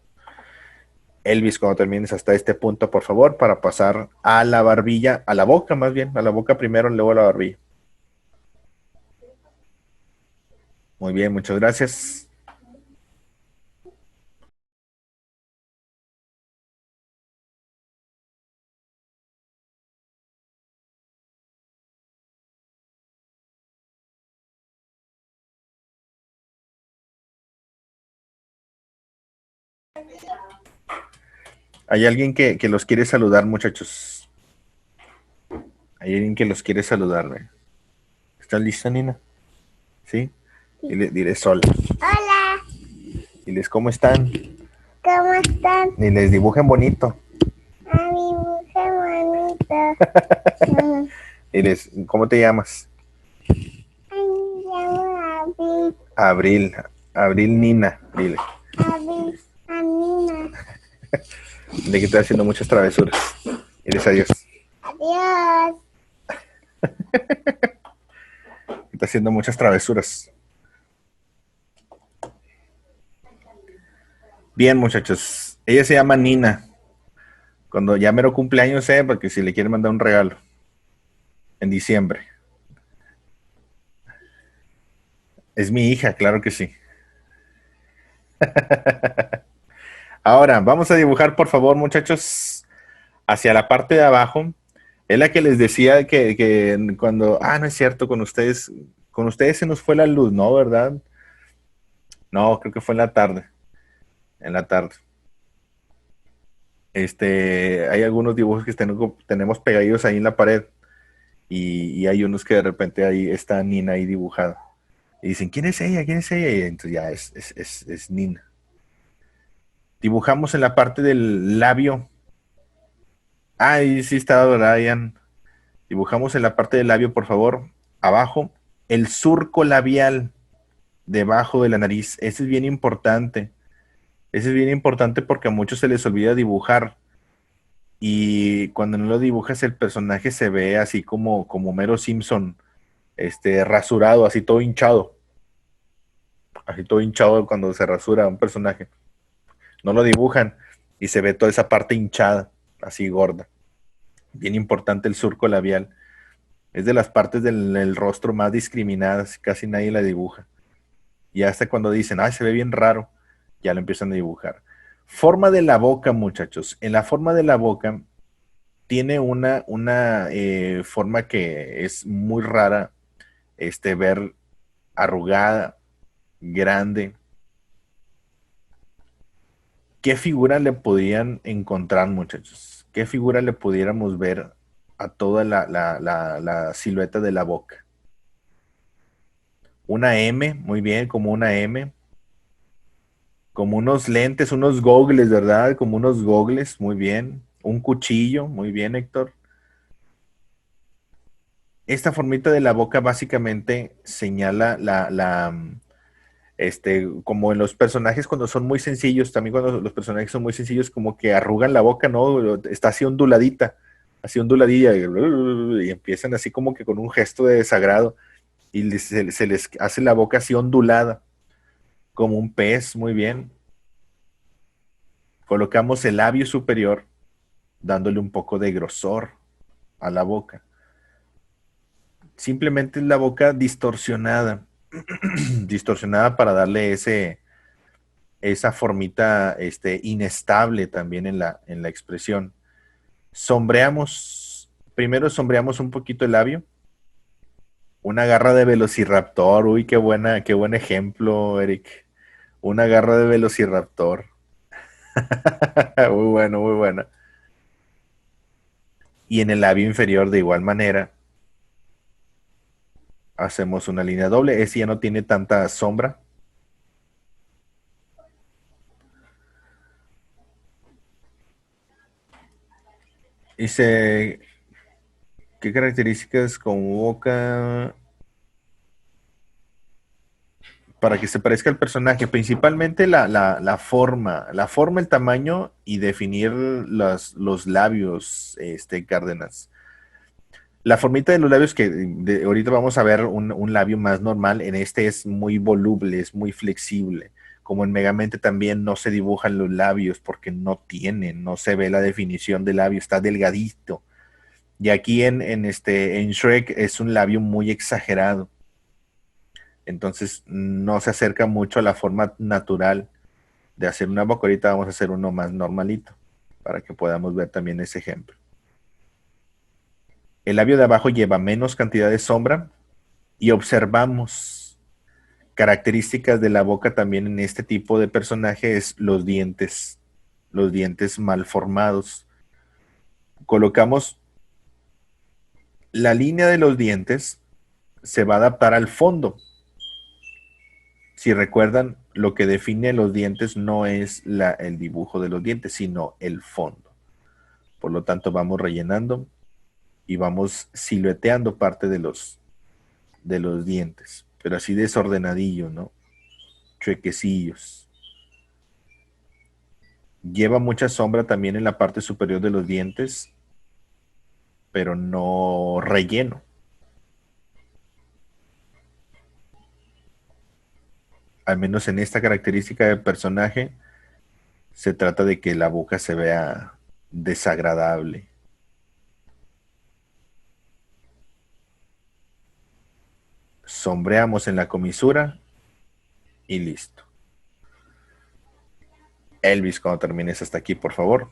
Elvis, cuando termines hasta este punto, por favor, para pasar a la barbilla, a la boca más bien, a la boca primero, luego a la barbilla. Muy bien, muchas gracias. Hay alguien que los quiere saludar, muchachos. Hay alguien que los quiere saludar. ¿Ve? ¿Estás lista, Nina? ¿Sí? Dile sol. Hola, Diles cómo están. ¿cómo están? Y les dibujen bonito. A mi mujer bonito. Diles, ¿cómo te llamas? Me llamo Abby, Abril. Abril Nina. Dile. Abby, Anina. Dile que estoy haciendo muchas travesuras. Diles adiós. Adiós. Está haciendo muchas travesuras. Bien, muchachos. Ella se llama Nina. Cuando ya mero cumpleaños, porque si le quieren mandar un regalo. En diciembre. Es mi hija, claro que sí. Ahora, vamos a dibujar, por favor, muchachos, hacia la parte de abajo. Es la que les decía que cuando... Ah, no es cierto, con ustedes se nos fue la luz, ¿no? ¿Verdad? No, creo que fue en la tarde. En la tarde. Hay algunos dibujos que tenemos pegaditos ahí en la pared y hay unos que de repente ahí está Nina ahí dibujada. Y dicen, ¿quién es ella? ¿Quién es ella? Y entonces ya es Nina. Dibujamos en la parte del labio. Ahí sí está Brian. Dibujamos en la parte del labio, por favor. Abajo, el surco labial debajo de la nariz. Ese es bien importante. Ese es bien importante porque a muchos se les olvida dibujar. Y cuando no lo dibujas, el personaje se ve así como Mero Simpson, rasurado, así todo hinchado cuando se rasura un personaje. No lo dibujan y se ve toda esa parte hinchada, así gorda. Bien importante el surco labial. Es de las partes del rostro más discriminadas, casi nadie la dibuja. Y hasta cuando dicen, ay, se ve bien raro, ya lo empiezan a dibujar. Forma de la boca, muchachos. En la forma de la boca tiene una forma que es muy rara, ver arrugada, grande. ¿Qué figura le podrían encontrar, muchachos? ¿Qué figura le pudiéramos ver a toda la silueta de la boca? Una M, muy bien, como una M. Como unos lentes, unos gogles, ¿verdad? Como unos gogles, muy bien. Un cuchillo, muy bien, Héctor. Esta formita de la boca básicamente señala como en los personajes cuando son muy sencillos, también cuando los personajes son muy sencillos, como que arrugan la boca, ¿no? Está así onduladilla, y empiezan así como que con un gesto de desagrado, y se les hace la boca así ondulada, como un pez, muy bien. Colocamos el labio superior, dándole un poco de grosor a la boca. Simplemente es la boca distorsionada, distorsionada para darle esa formita inestable también en la expresión. Primero sombreamos un poquito el labio, una garra de velociraptor, uy, qué buen ejemplo, Eric. Una garra de velociraptor. Muy bueno, muy bueno. Y en el labio inferior de igual manera hacemos una línea doble, ese ya no tiene tanta sombra. Dice, ¿qué características convoca para que se parezca al personaje? Principalmente la forma, el tamaño y definir los labios, Cárdenas. La formita de los labios ahorita vamos a ver un labio más normal, en este es muy voluble, es muy flexible. Como en Megamente también no se dibujan los labios porque no se ve la definición del labio, está delgadito. Y aquí en Shrek es un labio muy exagerado. Entonces no se acerca mucho a la forma natural de hacer una boca. Ahorita vamos a hacer uno más normalito para que podamos ver también ese ejemplo. El labio de abajo lleva menos cantidad de sombra y observamos características de la boca también en este tipo de personaje es los dientes mal formados. Colocamos la línea de los dientes, se va a adaptar al fondo. Si recuerdan, lo que define los dientes no es el dibujo de los dientes, sino el fondo. Por lo tanto, vamos rellenando y vamos silueteando parte de los dientes, pero así desordenadillo, ¿no? Chuequecillos. Lleva mucha sombra también en la parte superior de los dientes, pero no relleno. Al menos en esta característica del personaje, se trata de que la boca se vea desagradable. Sombreamos en la comisura y listo. Elvis, cuando termines hasta aquí, por favor.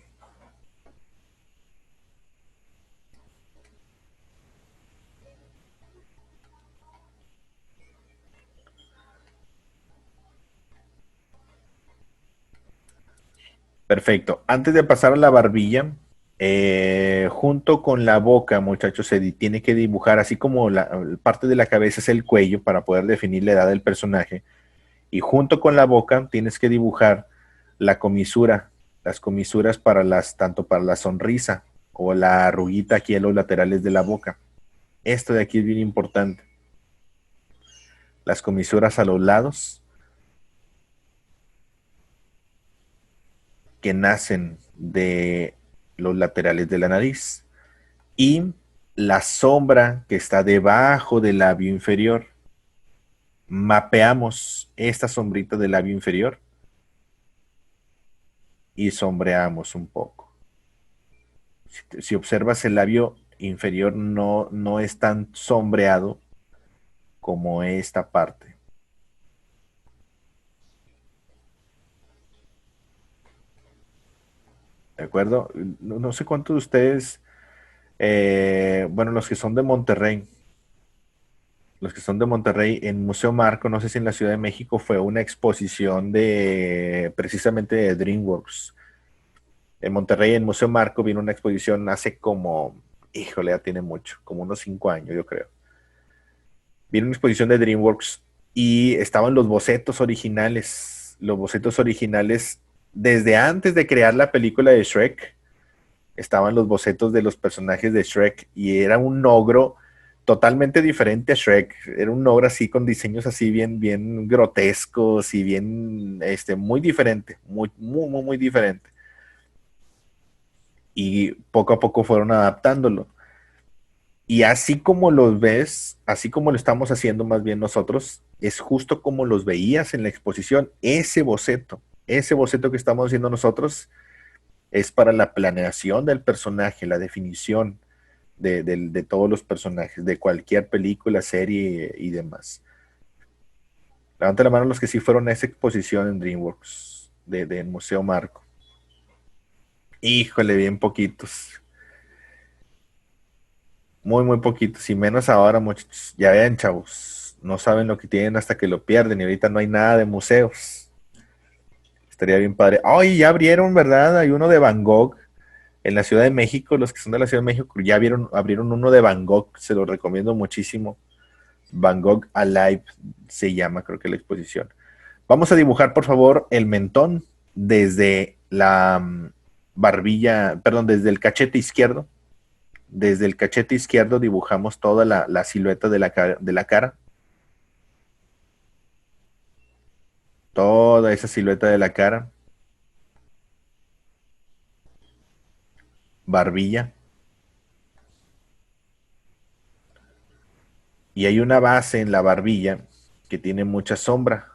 Perfecto. Antes de pasar a la barbilla, junto con la boca, muchachos, se tiene que dibujar, así como la parte de la cabeza es el cuello para poder definir la edad del personaje. Y junto con la boca tienes que dibujar la comisura, las comisuras tanto para la sonrisa o la arruguita aquí en los laterales de la boca. Esto de aquí es bien importante. Las comisuras a los lados que nacen de los laterales de la nariz y la sombra que está debajo del labio inferior. Mapeamos esta sombrita del labio inferior y sombreamos un poco. Si observas, el labio inferior no es tan sombreado como esta parte. ¿De acuerdo? No sé cuántos de ustedes, bueno, los que son de Monterrey, en Museo Marco, no sé si en la Ciudad de México fue una exposición precisamente de DreamWorks. En Monterrey, en Museo Marco, vino una exposición hace como, híjole, ya tiene mucho, como unos 5 años, yo creo. Vino una exposición de DreamWorks y estaban los bocetos originales, desde antes de crear la película de Shrek, estaban los bocetos de los personajes de Shrek y era un ogro totalmente diferente a Shrek. Era un ogro así con diseños así bien, bien grotescos y bien, muy diferente, muy, muy, muy, muy diferente. Y poco a poco fueron adaptándolo. Y así como los ves, así como lo estamos haciendo más bien nosotros, es justo como los veías en la exposición. Ese boceto que estamos haciendo nosotros es para la planeación del personaje, la definición de todos los personajes, de cualquier película, serie y demás. Levanta la mano los que sí fueron a esa exposición en DreamWorks, del Museo Marco. Híjole, bien poquitos. Muy, muy poquitos. Y menos ahora, muchachos. Ya vean, chavos. No saben lo que tienen hasta que lo pierden. Y ahorita no hay nada de museos. Estaría bien padre. Ay, ya abrieron, ¿verdad? Hay uno de Van Gogh en la Ciudad de México. Los que son de la Ciudad de México ya abrieron uno de Van Gogh. Se lo recomiendo muchísimo. Van Gogh Alive se llama, creo que la exposición. Vamos a dibujar, por favor, el mentón desde la barbilla, perdón, desde el cachete izquierdo. Desde el cachete izquierdo dibujamos toda la silueta de la cara. Toda esa silueta de la cara. Barbilla. Y hay una base en la barbilla que tiene mucha sombra.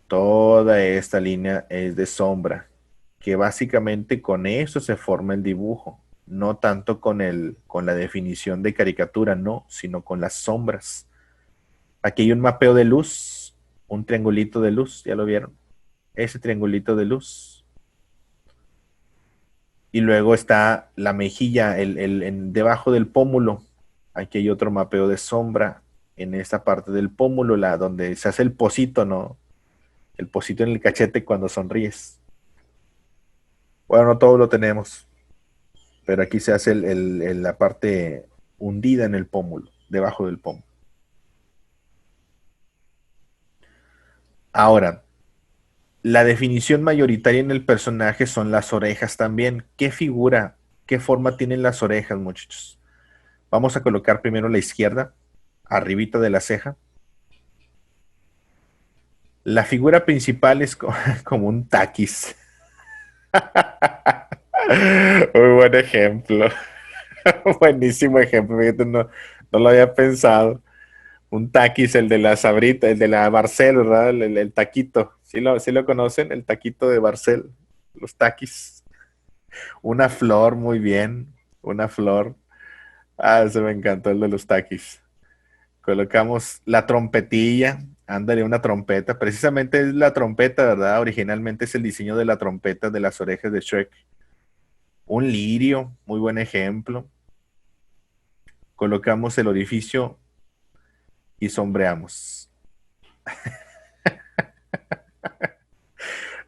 Toda esta línea es de sombra, que básicamente con eso se forma el dibujo, no tanto con la definición de caricatura, no, sino con las sombras. Aquí hay un mapeo de luz, un triangulito de luz, ¿ya lo vieron? Ese triangulito de luz. Y luego está la mejilla, debajo del pómulo. Aquí hay otro mapeo de sombra en esta parte del pómulo, donde se hace el pocito, ¿no? El pocito en el cachete cuando sonríes. Bueno, no todos lo tenemos, pero aquí se hace la parte hundida en el pómulo, debajo del pómulo. Ahora, la definición mayoritaria en el personaje son las orejas también. ¿Qué figura, qué forma tienen las orejas, muchachos? Vamos a colocar primero la izquierda, arribita de la ceja. La figura principal es como un taquis. Muy buen ejemplo. Buenísimo ejemplo. Fíjate, no lo había pensado. Un taquis, el de la sabrita, el de la Barcel, ¿verdad? El taquito. Sí lo conocen? El taquito de Barcel. Los taquis. Una flor, muy bien. Una flor. Ah, ese me encantó, el de los taquis. Colocamos la trompetilla. Ándale, una trompeta. Precisamente es la trompeta, ¿verdad? Originalmente es el diseño de la trompeta de las orejas de Shrek. Un lirio, muy buen ejemplo. Colocamos el orificio y sombreamos.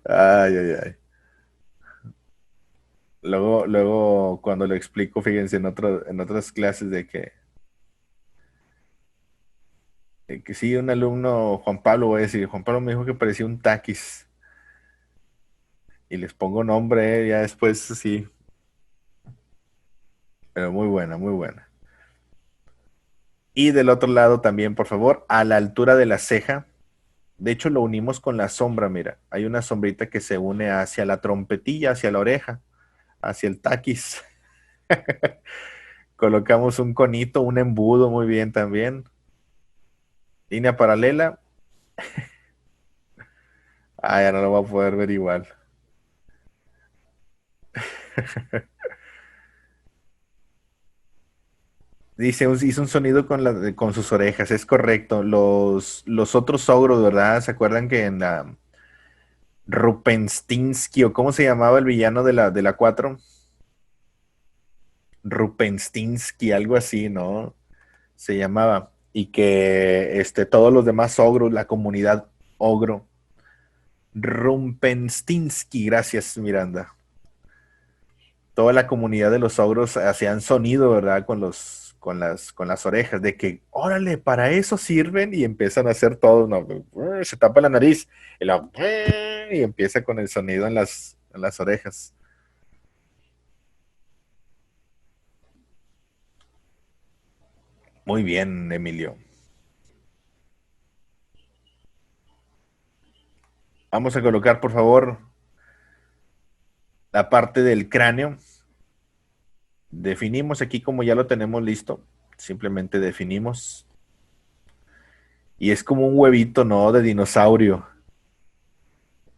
Ay, ay, ay. Luego, cuando lo explico, fíjense en otras clases de que sí, un alumno, Juan Pablo, voy a decir, Juan Pablo me dijo que parecía un taquis. Y les pongo nombre, ya después sí. Pero muy buena, muy buena. Y del otro lado también, por favor, a la altura de la ceja. De hecho, lo unimos con la sombra, mira. Hay una sombrita que se une hacia la trompetilla, hacia la oreja, hacia el taquis. Colocamos un conito, un embudo, muy bien también. Línea paralela. Ah, ya no lo voy a poder ver igual. Dice, hizo un sonido con sus orejas, es correcto. Los otros ogros, ¿verdad? ¿Se acuerdan que en la Rupenstinsky, o cómo se llamaba el villano de la 4? Rupenstinsky, algo así, ¿no? Se llamaba. Y que todos los demás ogros, la comunidad ogro. Rupenstinsky, gracias, Miranda. Toda la comunidad de los ogros hacían sonido, ¿verdad? Con las orejas, de que, órale, para eso sirven, y empiezan a hacer todo, ¿no? Se tapa la nariz y empieza con el sonido en las orejas. Muy bien, Emilio. Vamos a colocar, por favor, la parte del cráneo. Definimos aquí como ya lo tenemos listo. Simplemente definimos. Y es como un huevito, ¿no? De dinosaurio.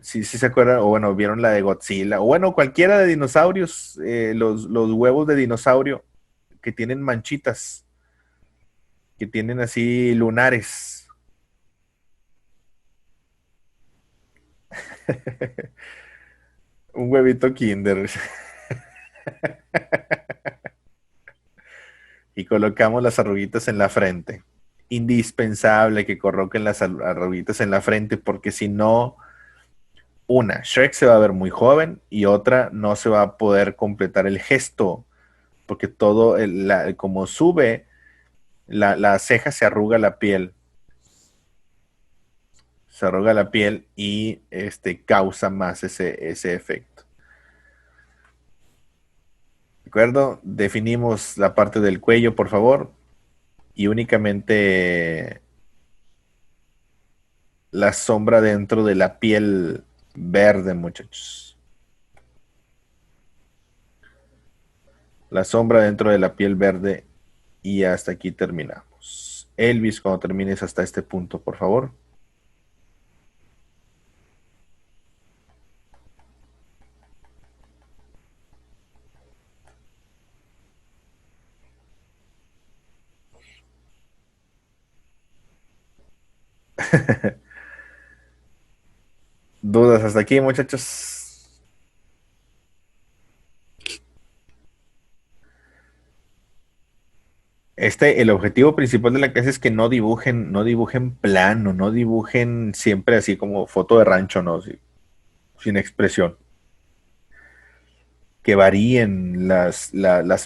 Sí, sí se acuerdan, o bueno, vieron la de Godzilla, o bueno, cualquiera de dinosaurios, los huevos de dinosaurio que tienen manchitas, que tienen así lunares. Un huevito Kinder. Y colocamos las arruguitas en la frente. Indispensable que coloquen las arruguitas en la frente, porque si no, una, Shrek se va a ver muy joven, y otra, no se va a poder completar el gesto, porque todo, como sube, la ceja se arruga la piel. Se arruga la piel y causa más ese efecto. ¿De acuerdo? Definimos la parte del cuello, por favor, y únicamente la sombra dentro de la piel verde, muchachos. La sombra dentro de la piel verde y hasta aquí terminamos. Elvis, cuando termines hasta este punto, por favor. ¿Dudas hasta aquí, muchachos? El objetivo principal de la clase es que no dibujen plano, no dibujen siempre así como foto de rancho, ¿no? Sin expresión. Que varíen las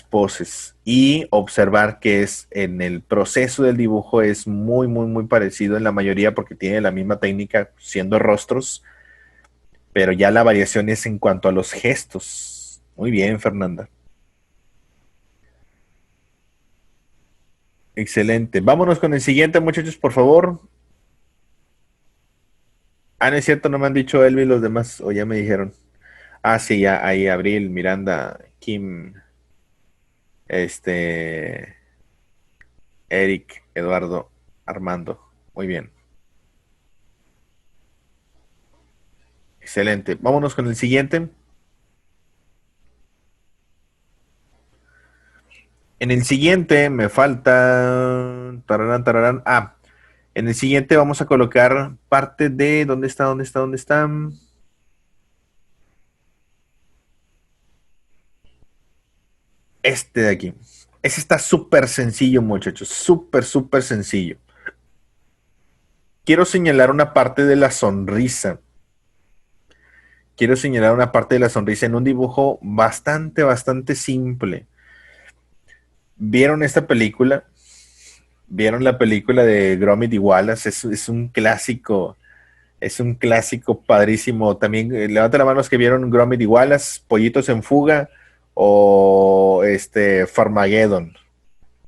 poses y observar que es en el proceso del dibujo es muy, muy, muy parecido en la mayoría porque tiene la misma técnica siendo rostros, pero ya la variación es en cuanto a los gestos. Muy bien, Fernanda. Excelente. Vámonos con el siguiente, muchachos, por favor. Ah, no es cierto, no me han dicho Elvi los demás, o ya me dijeron. Ah, sí, ya, ahí Abril, Miranda, Kim, este, Eric, Eduardo, Armando. Muy bien. Excelente. Vámonos con el siguiente. En el siguiente me falta. Tararán, tararán. Ah, en el siguiente vamos a colocar parte de. ¿Dónde está? ¿Dónde está? ¿Dónde está? Este de aquí. Ese está súper sencillo, muchachos. Súper, súper sencillo. Quiero señalar una parte de la sonrisa. Quiero señalar una parte de la sonrisa en un dibujo bastante, bastante simple. ¿Vieron esta película? ¿Vieron la película de Gromit y Wallace? Es un clásico. Es un clásico padrísimo. También levanta la mano los que vieron Gromit y Wallace, Pollitos en Fuga o Farmageddon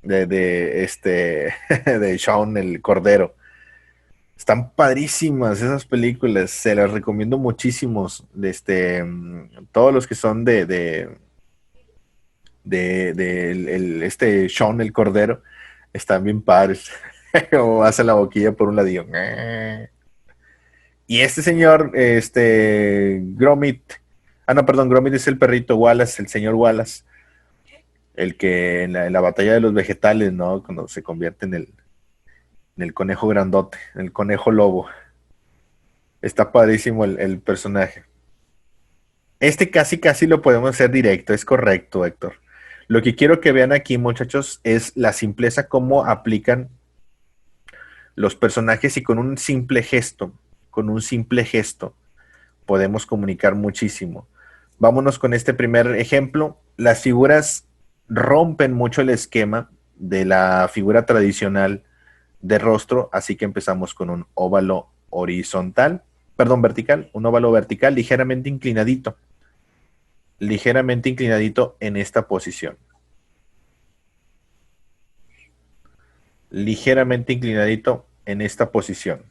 de de Shaun el Cordero. Están padrísimas esas películas, se las recomiendo muchísimos. Todos los que son de Shaun el Cordero están bien padres. O hace la boquilla por un ladillo. Y este señor, Gromit, no, perdón, Gromit es el perrito Wallace, el señor Wallace, el que en la batalla de los vegetales, ¿no? Cuando se convierte en el conejo grandote, en el conejo lobo. Está padrísimo el personaje. Casi, casi lo podemos hacer directo, es correcto, Héctor. Lo que quiero que vean aquí, muchachos, es la simpleza, cómo aplican los personajes y con un simple gesto, podemos comunicar muchísimo. Vámonos con este primer ejemplo. Las figuras rompen mucho el esquema de la figura tradicional de rostro, así que empezamos con un óvalo horizontal, perdón, vertical, un óvalo vertical ligeramente inclinadito en esta posición, ligeramente inclinadito en esta posición.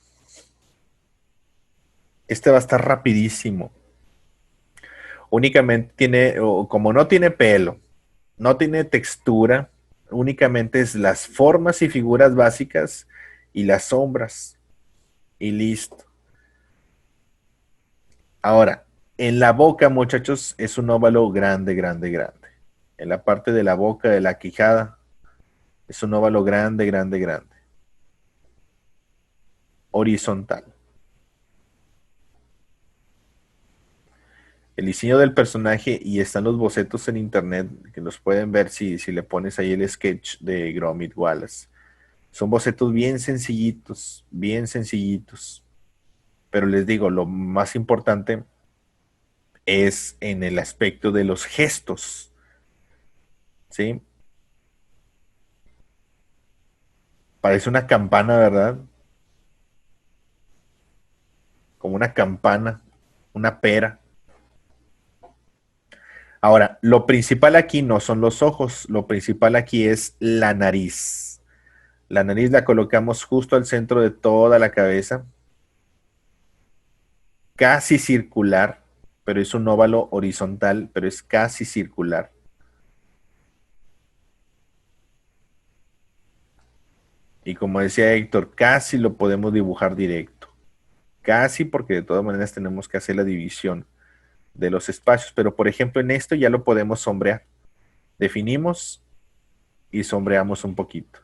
Este va a estar rapidísimo. Únicamente tiene, o como no tiene pelo, no tiene textura, únicamente es las formas y figuras básicas y las sombras. Y listo. Ahora, en la boca, muchachos, es un óvalo grande, grande, grande. En la parte de la boca, de la quijada, es un óvalo grande, grande, grande. Horizontal. El diseño del personaje, y están los bocetos en internet, que los pueden ver si le pones ahí el sketch de Gromit Wallace. Son bocetos bien sencillitos, bien sencillitos. Pero les digo, lo más importante es en el aspecto de los gestos, ¿sí? Parece una campana, ¿verdad? Como una campana, una pera. Ahora, lo principal aquí no son los ojos, lo principal aquí es la nariz. La nariz la colocamos justo al centro de toda la cabeza, casi circular, pero es un óvalo horizontal, pero es casi circular. Y como decía Héctor, casi lo podemos dibujar directo. Casi porque de todas maneras tenemos que hacer la división de los espacios. Pero por ejemplo en esto ya lo podemos sombrear. Definimos y sombreamos un poquito.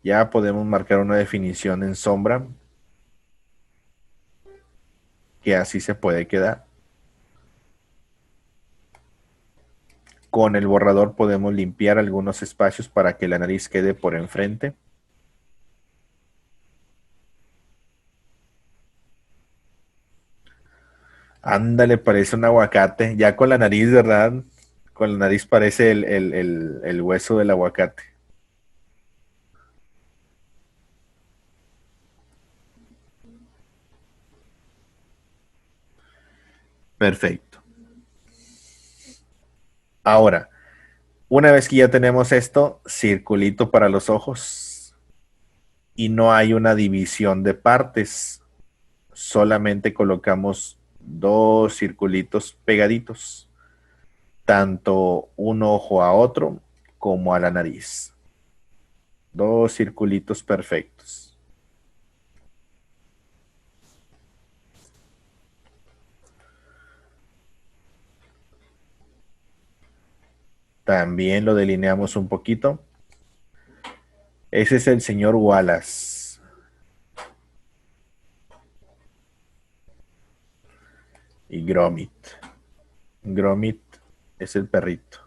Ya podemos marcar una definición en sombra que así se puede quedar. Con el borrador podemos limpiar algunos espacios para que la nariz quede por enfrente. Ándale, parece un aguacate. Ya con la nariz, ¿verdad? Con la nariz parece el hueso del aguacate. Perfecto. Ahora, una vez que ya tenemos esto, circulito para los ojos y no hay una división de partes. Solamente colocamos dos circulitos pegaditos, tanto un ojo a otro como a la nariz. Dos circulitos perfectos. También lo delineamos un poquito. Ese es el señor Wallace. Y Gromit. Gromit es el perrito.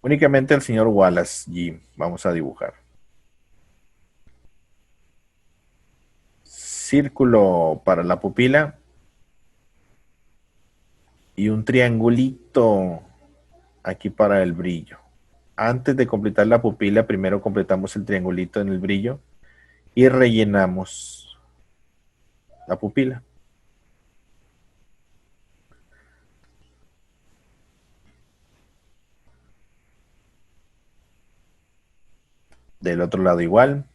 Únicamente el señor Wallace, Jim, vamos a dibujar. Círculo para la pupila. Y un triangulito aquí para el brillo. Antes de completar la pupila, primero completamos el triangulito en el brillo y rellenamos la pupila. Del otro lado igual,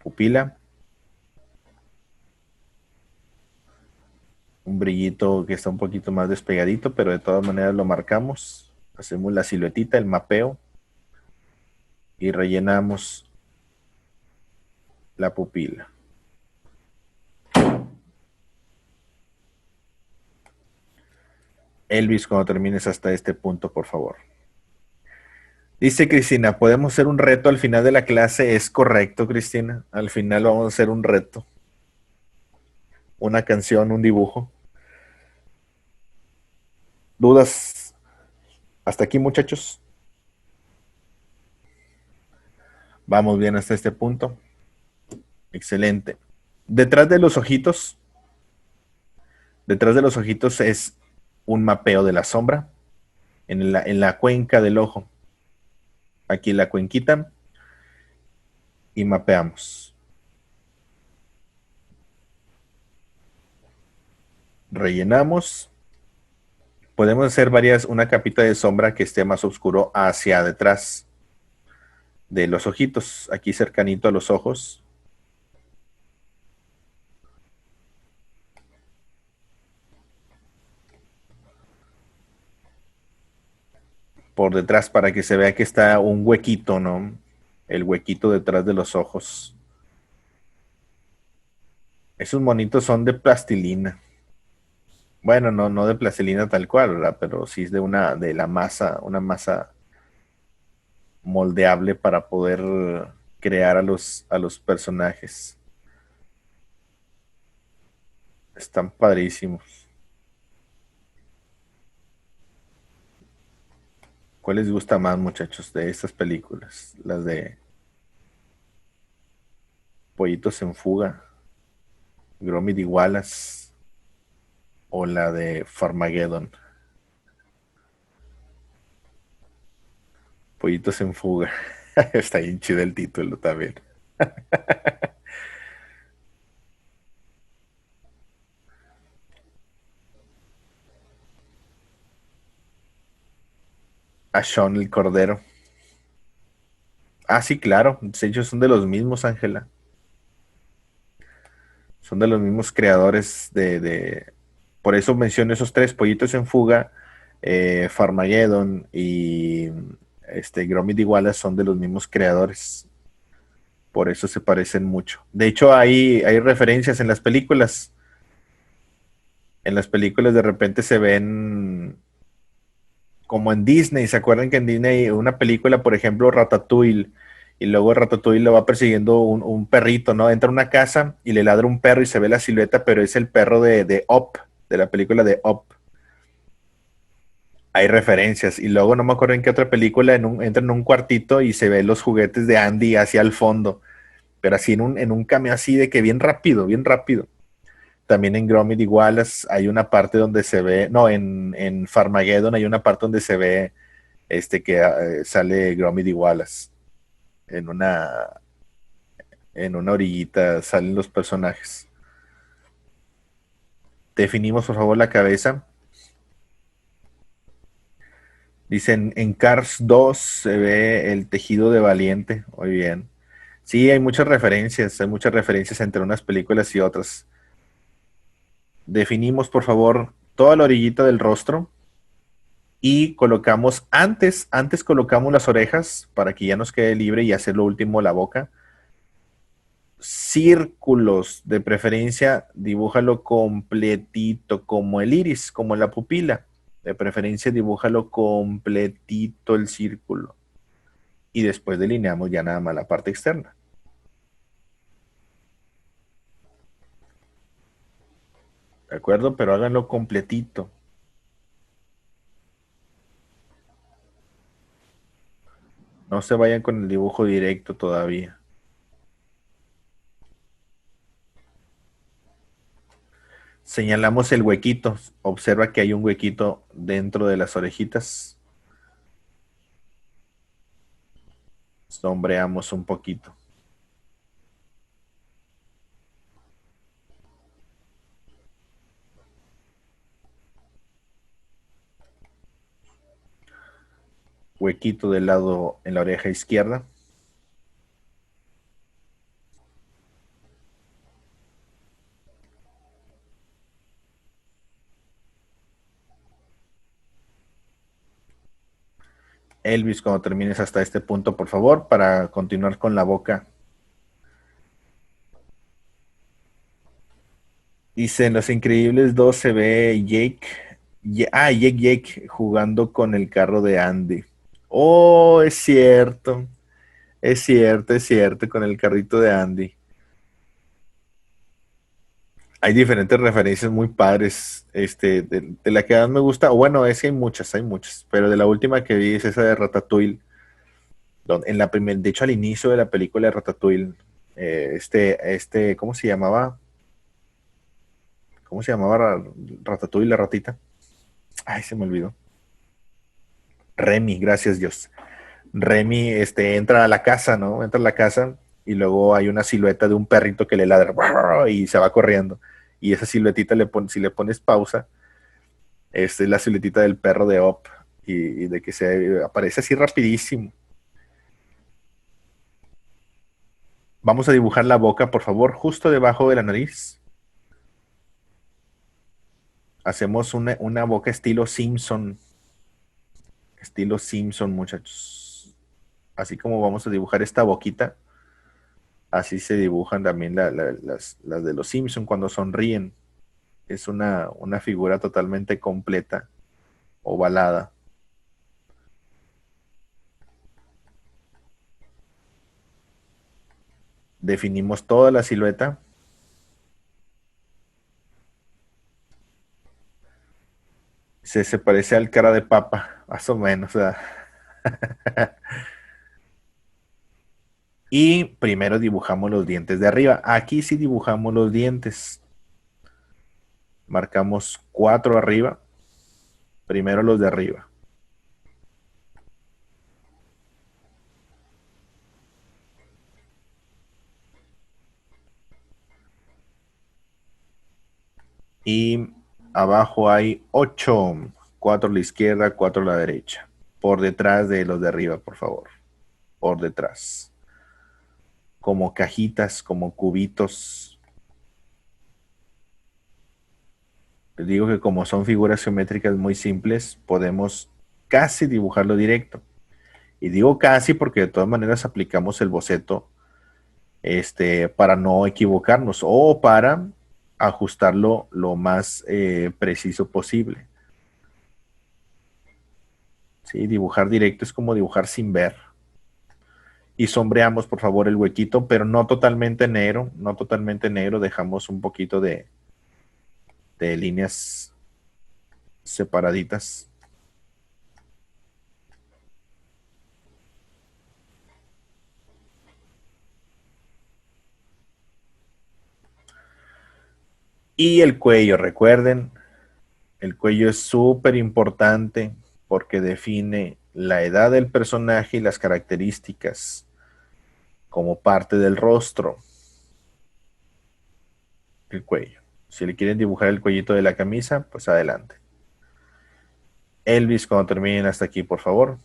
pupila. Un brillito que está un poquito más despegadito, pero de todas maneras lo marcamos. Hacemos la siluetita, el mapeo y rellenamos la pupila. Elvis, cuando termines hasta este punto, por favor. Dice Cristina, ¿podemos hacer un reto al final de la clase? Es correcto, Cristina. Al final vamos a hacer un reto. Una canción, un dibujo. ¿Dudas hasta aquí, muchachos? Vamos bien hasta este punto. Excelente. Detrás de los ojitos, detrás de los ojitos es un mapeo de la sombra en la cuenca del ojo. Aquí la cuenquita y mapeamos. Rellenamos. Podemos hacer una capita de sombra que esté más oscuro hacia detrás de los ojitos, aquí cercanito a los ojos. Por detrás para que se vea que está un huequito, ¿no? El huequito detrás de los ojos. Esos monitos son de plastilina. Bueno, no de plastilina tal cual, ¿verdad? Pero sí es de la masa, una masa moldeable para poder crear a los personajes. Están padrísimos. ¿Cuál les gusta más, muchachos, de estas películas? Las de Pollitos en Fuga, Gromit y Wallace o la de Farmageddon. Pollitos en fuga. Está bien chido el título también. A Sean el Cordero. Ah, sí, claro. De hecho, son de los mismos, Ángela. Son de los mismos creadores Por eso menciono esos tres, Pollitos en Fuga, Farmageddon y Gromit Iguala son de los mismos creadores. Por eso se parecen mucho. De hecho, hay referencias en las películas. En las películas de repente se ven como en Disney. ¿Se acuerdan que en Disney una película, por ejemplo, Ratatouille, y luego Ratatouille lo va persiguiendo un perrito, ¿no? Entra a una casa y le ladra un perro y se ve la silueta, pero es el perro de Up, de la película de Up. Hay referencias. Y luego no me acuerdo en qué otra película entra en un cuartito y se ve los juguetes de Andy hacia el fondo. Pero así en un cameo así de que bien rápido, bien rápido. También en Gromit y Wallace hay una parte donde se ve, no, en Farmageddon hay una parte donde se ve que sale Gromit y Wallace en una orillita, salen los personajes. Definimos por favor la cabeza. Dicen en Cars 2 se ve el tejido de Valiente. Muy bien. Sí, hay muchas referencias entre unas películas y otras. Definimos por favor toda la orillita del rostro y colocamos antes colocamos las orejas para que ya nos quede libre y hacer lo último la boca. Círculos, de preferencia, dibújalo completito, como el iris, como la pupila. De preferencia, dibújalo completito el círculo. Y después delineamos ya nada más la parte externa. ¿De acuerdo? Pero háganlo completito. No se vayan con el dibujo directo todavía. Señalamos el huequito. Observa que hay un huequito dentro de las orejitas. Sombreamos un poquito. Huequito del lado en la oreja izquierda. Elvis, cuando termines hasta este punto, por favor, para continuar con la boca. Dice, en Los Increíbles 2 se ve Jake jugando con el carro de Andy. Oh, es cierto, con el carrito de Andy. Hay diferentes referencias muy padres. De la que más me gusta, o bueno, es que hay muchas, pero de la última que vi es esa de Ratatouille. De hecho, al inicio de la película de Ratatouille, ¿cómo se llamaba? ¿Cómo se llamaba Ratatouille, la ratita? Ay, se me olvidó. Remy, gracias Dios. Remy, entra a la casa, ¿no? Entra a la casa y luego hay una silueta de un perrito que le ladra y se va corriendo. Y esa siluetita, si le pones pausa, es la siluetita del perro de Op y de que se aparece así rapidísimo. Vamos a dibujar la boca, por favor, justo debajo de la nariz. Hacemos una boca estilo Simpson, muchachos. Así como vamos a dibujar esta boquita, así se dibujan también las de los Simpson cuando sonríen. Es una figura totalmente completa, ovalada. Definimos toda la silueta. Se parece al cara de papa, más o menos. O sea. Y primero dibujamos los dientes de arriba. Aquí sí dibujamos los dientes. Marcamos 4 arriba. Primero los de arriba. Y abajo hay 8, 4 a la izquierda, 4 a la derecha. Por detrás de los de arriba, por favor. Por detrás. Como cajitas, como cubitos. Les digo que como son figuras geométricas muy simples, podemos casi dibujarlo directo. Y digo casi porque de todas maneras aplicamos el boceto para no equivocarnos o para ajustarlo lo más preciso posible. ¿Sí? Dibujar directo es como dibujar sin ver. Y sombreamos, por favor, el huequito, pero no totalmente negro, no totalmente negro, dejamos un poquito de líneas separaditas. Y el cuello, recuerden, el cuello es súper importante porque define la edad del personaje y las características como parte del rostro. El cuello. Si le quieren dibujar el cuellito de la camisa, pues adelante. Elvis, cuando terminen hasta aquí, por favor.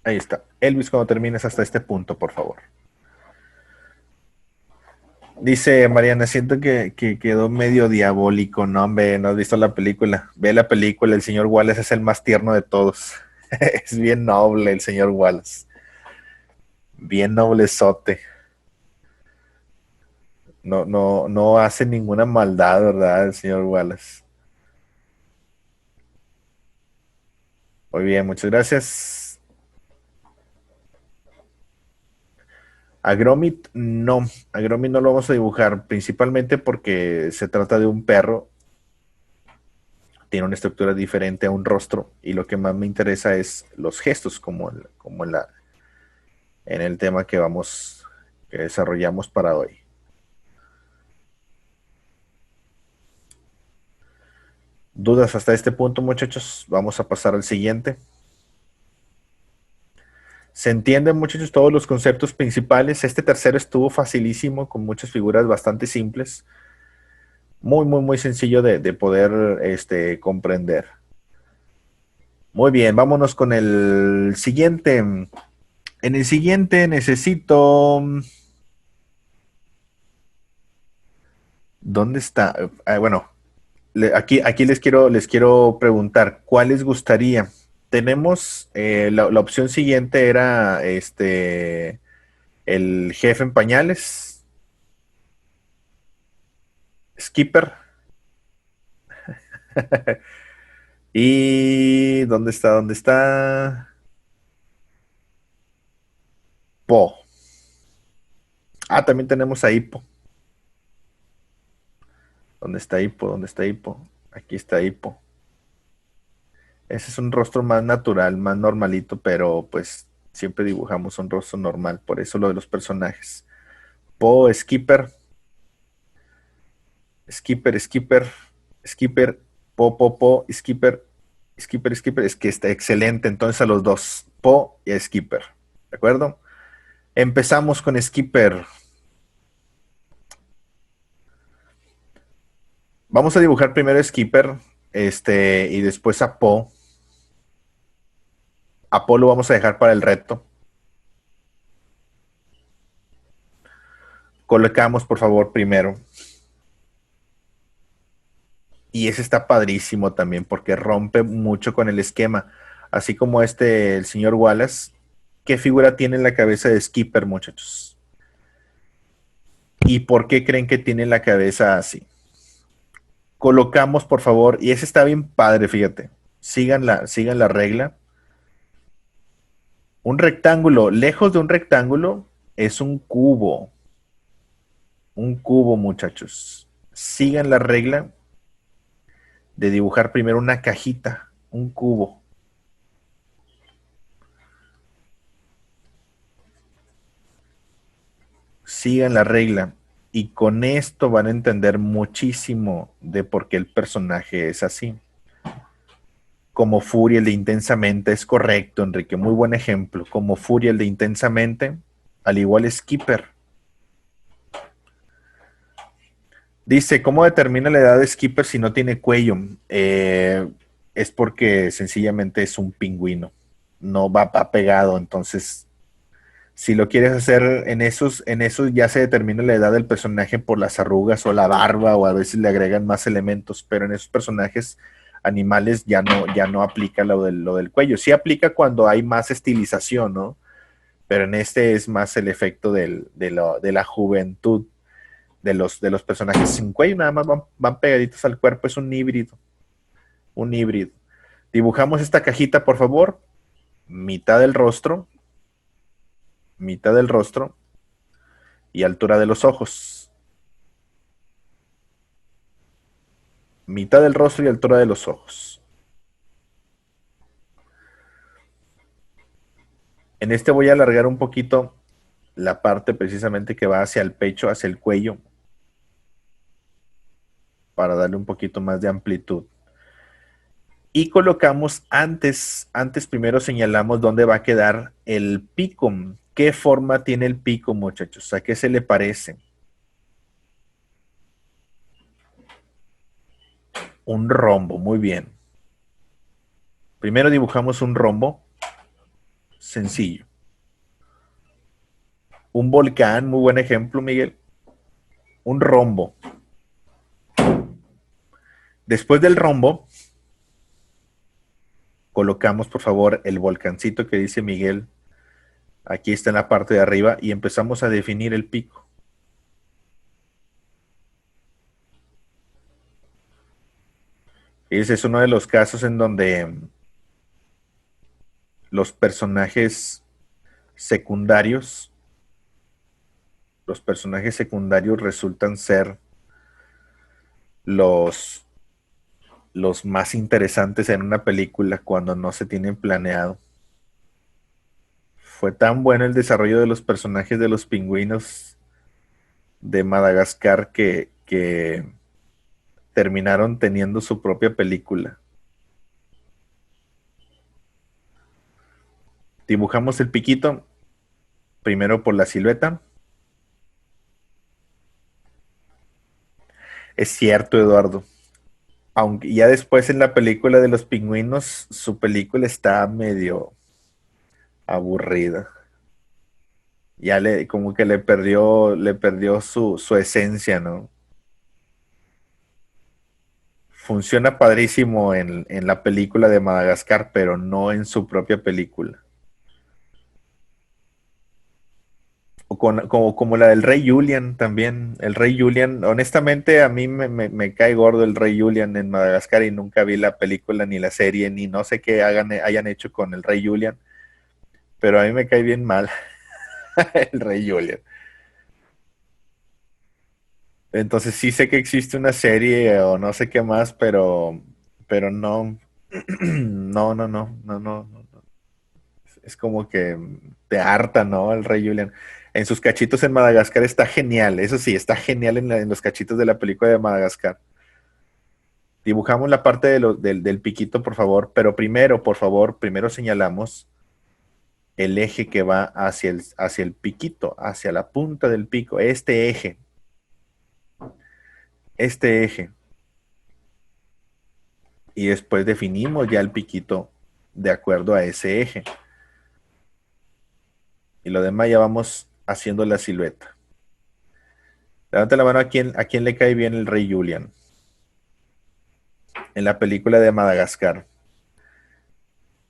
Ahí está. Elvis, cuando termines hasta este punto, por favor. Dice Mariana, siento que quedó medio diabólico, ¿no? Hombre, no has visto la película. Ve la película, el señor Wallace es el más tierno de todos. Es bien noble el señor Wallace. Bien noblezote. No hace ninguna maldad, ¿verdad? El señor Wallace. Muy bien, muchas gracias. A Gromit no, a Gromit no lo vamos a dibujar, principalmente porque se trata de un perro, tiene una estructura diferente a un rostro y lo que más me interesa es los gestos, como en el tema que desarrollamos para hoy. ¿Dudas hasta este punto, muchachos? Vamos a pasar al siguiente. ¿Se entienden, muchachos, todos los conceptos principales? Este tercero estuvo facilísimo, con muchas figuras bastante simples. Muy, muy, muy sencillo de poder comprender. Muy bien, vámonos con el siguiente. En el siguiente necesito... ¿Dónde está? Bueno, aquí les quiero preguntar, ¿cuál les gustaría? Tenemos, la opción siguiente era el jefe en pañales, Skipper, y ¿dónde está? ¿Dónde está? Po. Ah, también tenemos a Hippo. ¿Dónde está Hippo? ¿Dónde está Hippo? Aquí está Hippo. Ese es un rostro más natural, más normalito, pero pues siempre dibujamos un rostro normal, por eso lo de los personajes. Po, Skipper, Skipper, Skipper, Skipper, Po, Skipper, Skipper, Skipper. Es que está excelente. Entonces a los dos, Po y a Skipper. ¿De acuerdo? Empezamos con Skipper. Vamos a dibujar primero a Skipper, y después a Po. A Po lo vamos a dejar para el reto. Colocamos, por favor, primero. Y ese está padrísimo también porque rompe mucho con el esquema. Así como el señor Wallace. ¿Qué figura tiene en la cabeza de Skipper, muchachos? ¿Y por qué creen que tiene la cabeza así? Colocamos, por favor, y ese está bien padre, fíjate. Sigan la regla. Un rectángulo, lejos de un rectángulo, es un cubo. Un cubo, muchachos. Sigan la regla de dibujar primero una cajita, un cubo. Sigan la regla. Y con esto van a entender muchísimo de por qué el personaje es así. Como Fury, el de Intensamente, es correcto, Enrique, muy buen ejemplo. Como Fury, el de Intensamente, al igual Skipper. Dice, ¿cómo determina la edad de Skipper si no tiene cuello? Es porque sencillamente es un pingüino, no va pegado, entonces si lo quieres hacer en esos ya se determina la edad del personaje por las arrugas o la barba o a veces le agregan más elementos, pero en esos personajes animales ya no aplica lo del cuello. Sí aplica cuando hay más estilización, ¿no? Pero en este es más el efecto de la juventud de los personajes sin cuello, nada más van pegaditos al cuerpo, es un híbrido, un híbrido. Dibujamos esta cajita, por favor, mitad del rostro y altura de los ojos. Mitad del rostro y altura de los ojos. En este voy a alargar un poquito la parte precisamente que va hacia el pecho, hacia el cuello, para darle un poquito más de amplitud. Y colocamos antes primero señalamos dónde va a quedar el pico. ¿Qué forma tiene el pico, muchachos? ¿A qué se le parece? Un rombo, muy bien. Primero dibujamos un rombo sencillo. Un volcán, muy buen ejemplo, Miguel. Un rombo. Después del rombo, colocamos, por favor, el volcancito que dice Miguel. Aquí está en la parte de arriba y empezamos a definir el pico. Ese es uno de los casos en donde los personajes secundarios, resultan ser los, los más interesantes en una película cuando no se tienen planeado. Fue tan bueno el desarrollo de los personajes de los pingüinos de Madagascar que terminaron teniendo su propia película. Dibujamos el piquito, primero por la silueta. Es cierto, Eduardo. Aunque ya después en la película de los pingüinos, su película está medio aburrida. Ya como que le perdió su esencia, ¿no? Funciona padrísimo en la película de Madagascar, pero no en su propia película. O como la del Rey Julian también. El Rey Julian, honestamente, a mí me cae gordo el Rey Julian en Madagascar y nunca vi la película ni la serie, ni no sé qué hayan hecho con el Rey Julian, pero a mí me cae bien mal el Rey Julian. Entonces sí sé que existe una serie o no sé qué más, pero no, no. Es como que te harta, ¿no? El Rey Julian. En sus cachitos en Madagascar está genial, eso sí, está genial en los cachitos de la película de Madagascar. Dibujamos la parte del piquito, por favor, pero primero, por favor, primero señalamos el eje que va hacia el piquito, hacia la punta del pico, este eje. Y después definimos ya el piquito de acuerdo a ese eje. Y lo demás ya vamos haciendo la silueta. Levanta la mano a quién le cae bien el Rey Julian en la película de Madagascar.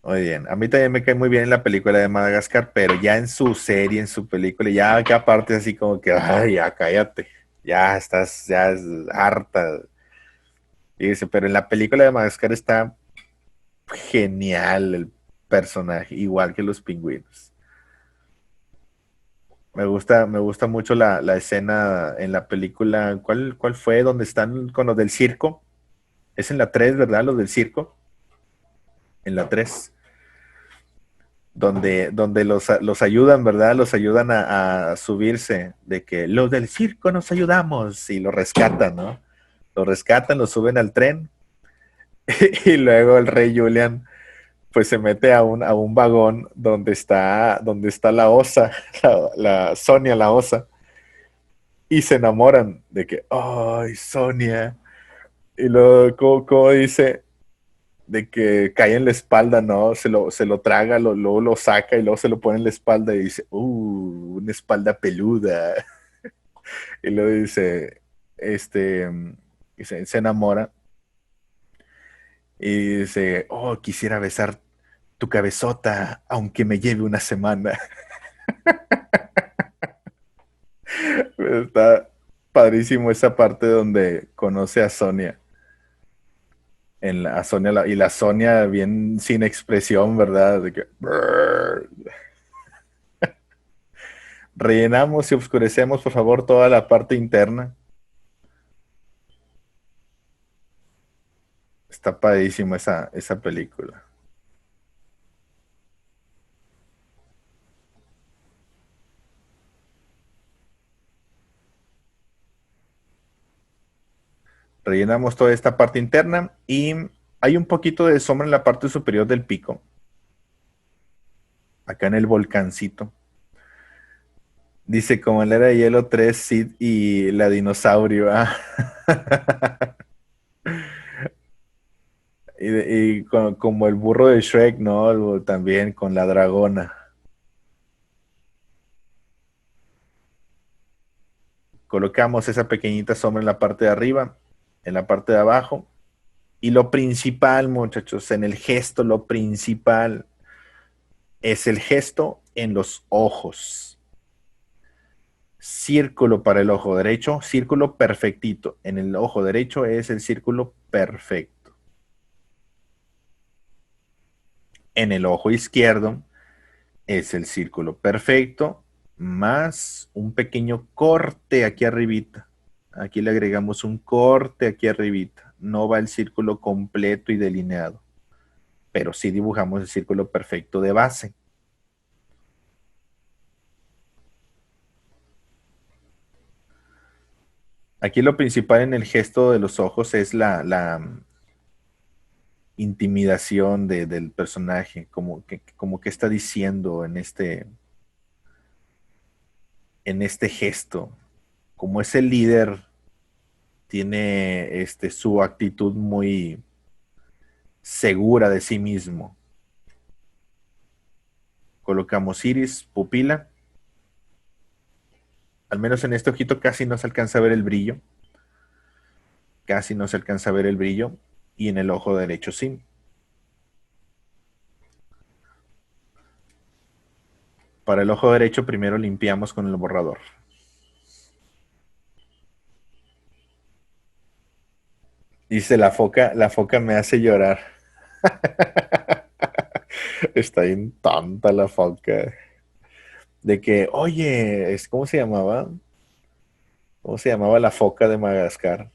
Muy bien, a mí también me cae muy bien en la película de Madagascar, pero ya en su serie, en su película, ya que aparte así como que, ay, ya cállate, ya es harta. Y dice, pero en la película de Madagascar está genial el personaje, igual que los pingüinos. Me gusta mucho la escena en la película. ¿Cuál fue? Donde están con los del circo. Es en la 3, ¿verdad? Los del circo. En la 3. donde los ayudan, ¿verdad? Los ayudan a subirse, de que los del circo nos ayudamos y lo rescatan, ¿no? Lo rescatan, lo suben al tren y luego el rey Julian pues se mete a un vagón donde está la osa, la Sonia la osa, y se enamoran de que, ay, Sonia, y luego, como dice, de que cae en la espalda, ¿no? Se lo traga, luego lo saca y luego se lo pone en la espalda y dice, una espalda peluda. Y luego dice, este, se enamora y dice, oh, quisiera besar tu cabezota, aunque me lleve una semana. Está padrísimo esa parte donde conoce a Sonia. A Sonia y la Sonia bien sin expresión, ¿verdad? De que, "Brr". Rellenamos y oscurecemos, por favor, toda la parte interna. Está padrísimo esa película. Rellenamos toda esta parte interna y hay un poquito de sombra en la parte superior del pico. Acá en el volcancito. Dice, como en la era de hielo 3 Sid y la dinosaurio. Ah. Como el burro de Shrek, ¿no? También con la dragona. Colocamos esa pequeñita sombra en la parte de arriba, en la parte de abajo. Y lo principal, muchachos, en el gesto, lo principal es el gesto en los ojos. Círculo para el ojo derecho, círculo perfectito. En el ojo derecho es el círculo perfecto. En el ojo izquierdo es el círculo perfecto más un pequeño corte aquí arribita. Aquí le agregamos un corte aquí arribita. No va el círculo completo y delineado, pero sí dibujamos el círculo perfecto de base. Aquí lo principal en el gesto de los ojos es la intimidación del personaje, como que está diciendo en este gesto. Como es el líder, tiene su actitud muy segura de sí mismo. Colocamos iris, pupila. Al menos en este ojito casi no se alcanza a ver el brillo. Casi no se alcanza a ver el brillo. Y en el ojo derecho sí. Para el ojo derecho primero limpiamos con el borrador. Dice la foca me hace llorar. Está bien tonta la foca. De que, oye, ¿cómo se llamaba? ¿Cómo se llamaba la foca de Madagascar?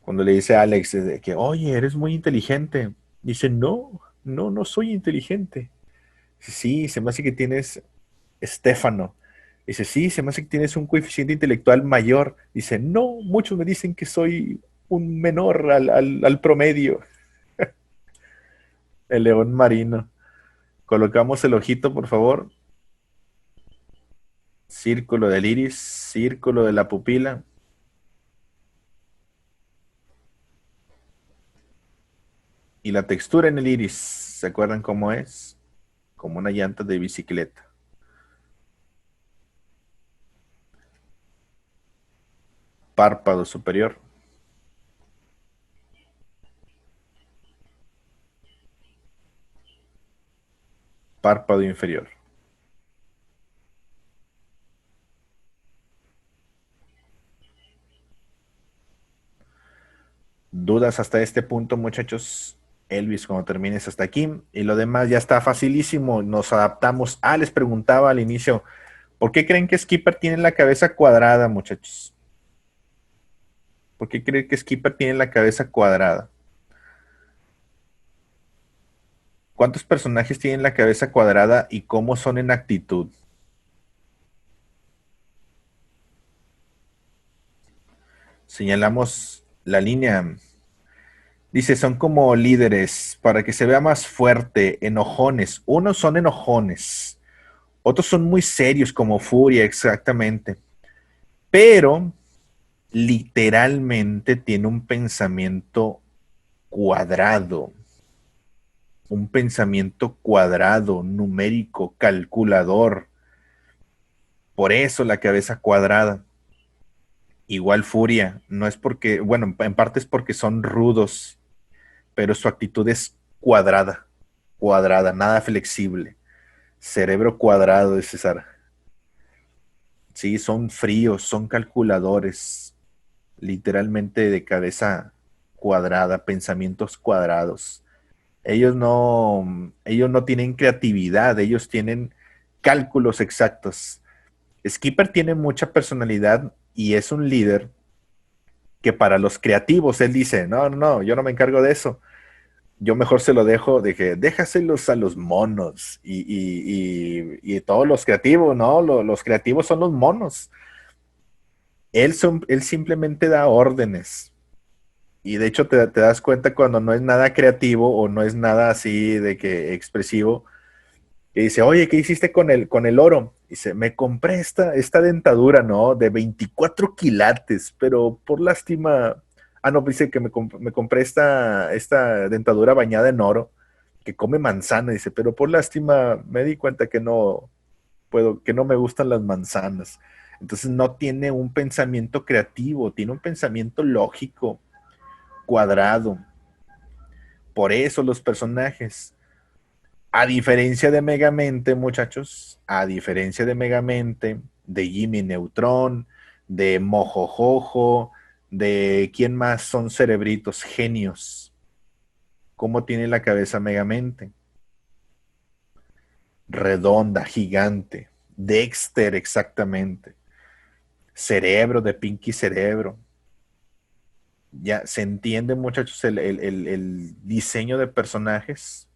Cuando le dice a Alex de que, oye, eres muy inteligente. Dice, no, no, no soy inteligente. Dice, sí, se me hace que tienes Estéfano. Dice, sí, se me hace que tienes un coeficiente intelectual mayor. Dice, no, muchos me dicen que soy un menor al promedio. El león marino. Colocamos el ojito, por favor. Círculo del iris, círculo de la pupila. Y la textura en el iris, ¿se acuerdan cómo es? Como una llanta de bicicleta. Párpado superior. Párpado inferior. ¿Dudas hasta este punto, muchachos? Elvis, cuando termines hasta aquí. Y lo demás ya está facilísimo. Nos adaptamos. Les preguntaba al inicio, ¿por qué creen que Skipper tiene la cabeza cuadrada, muchachos? ¿Por qué creen que Skipper tiene la cabeza cuadrada? ¿Cuántos personajes tienen la cabeza cuadrada y cómo son en actitud? Señalamos la línea. Dice, son como líderes para que se vea más fuerte, enojones. Unos son enojones, otros son muy serios como Furia, exactamente. Pero literalmente tiene un pensamiento cuadrado, un pensamiento cuadrado, numérico, calculador. Por eso la cabeza cuadrada. Igual Furia, no es porque, bueno, en parte es porque son rudos, pero su actitud es cuadrada, cuadrada, nada flexible. Cerebro cuadrado de César. Sí, son fríos, son calculadores, literalmente de cabeza cuadrada, pensamientos cuadrados. Ellos no tienen creatividad, ellos tienen cálculos exactos. Skipper tiene mucha personalidad y es un líder que para los creativos él dice, no, no, no, yo no me encargo de eso. Yo mejor se lo dejo de que déjaselos a los monos y todos los creativos, ¿no? Los creativos son los monos. Él simplemente da órdenes. Y de hecho te das cuenta cuando no es nada creativo o no es nada así de que expresivo. Y dice, oye, ¿qué hiciste con el oro? Dice, me compré esta dentadura, ¿no? De 24 quilates, pero por lástima. Ah, no, dice que me compré esta dentadura bañada en oro, que come manzana, dice, pero por lástima me di cuenta que no puedo, que no me gustan las manzanas. Entonces no tiene un pensamiento creativo, tiene un pensamiento lógico, cuadrado. Por eso los personajes. A diferencia de Megamente, muchachos, a diferencia de Megamente, de Jimmy Neutron, de Mojojojo, de quién más son cerebritos, genios. ¿Cómo tiene la cabeza Megamente? Redonda, gigante. Dexter, exactamente. Cerebro de Pinky Cerebro. Ya se entiende, muchachos, el diseño de personajes.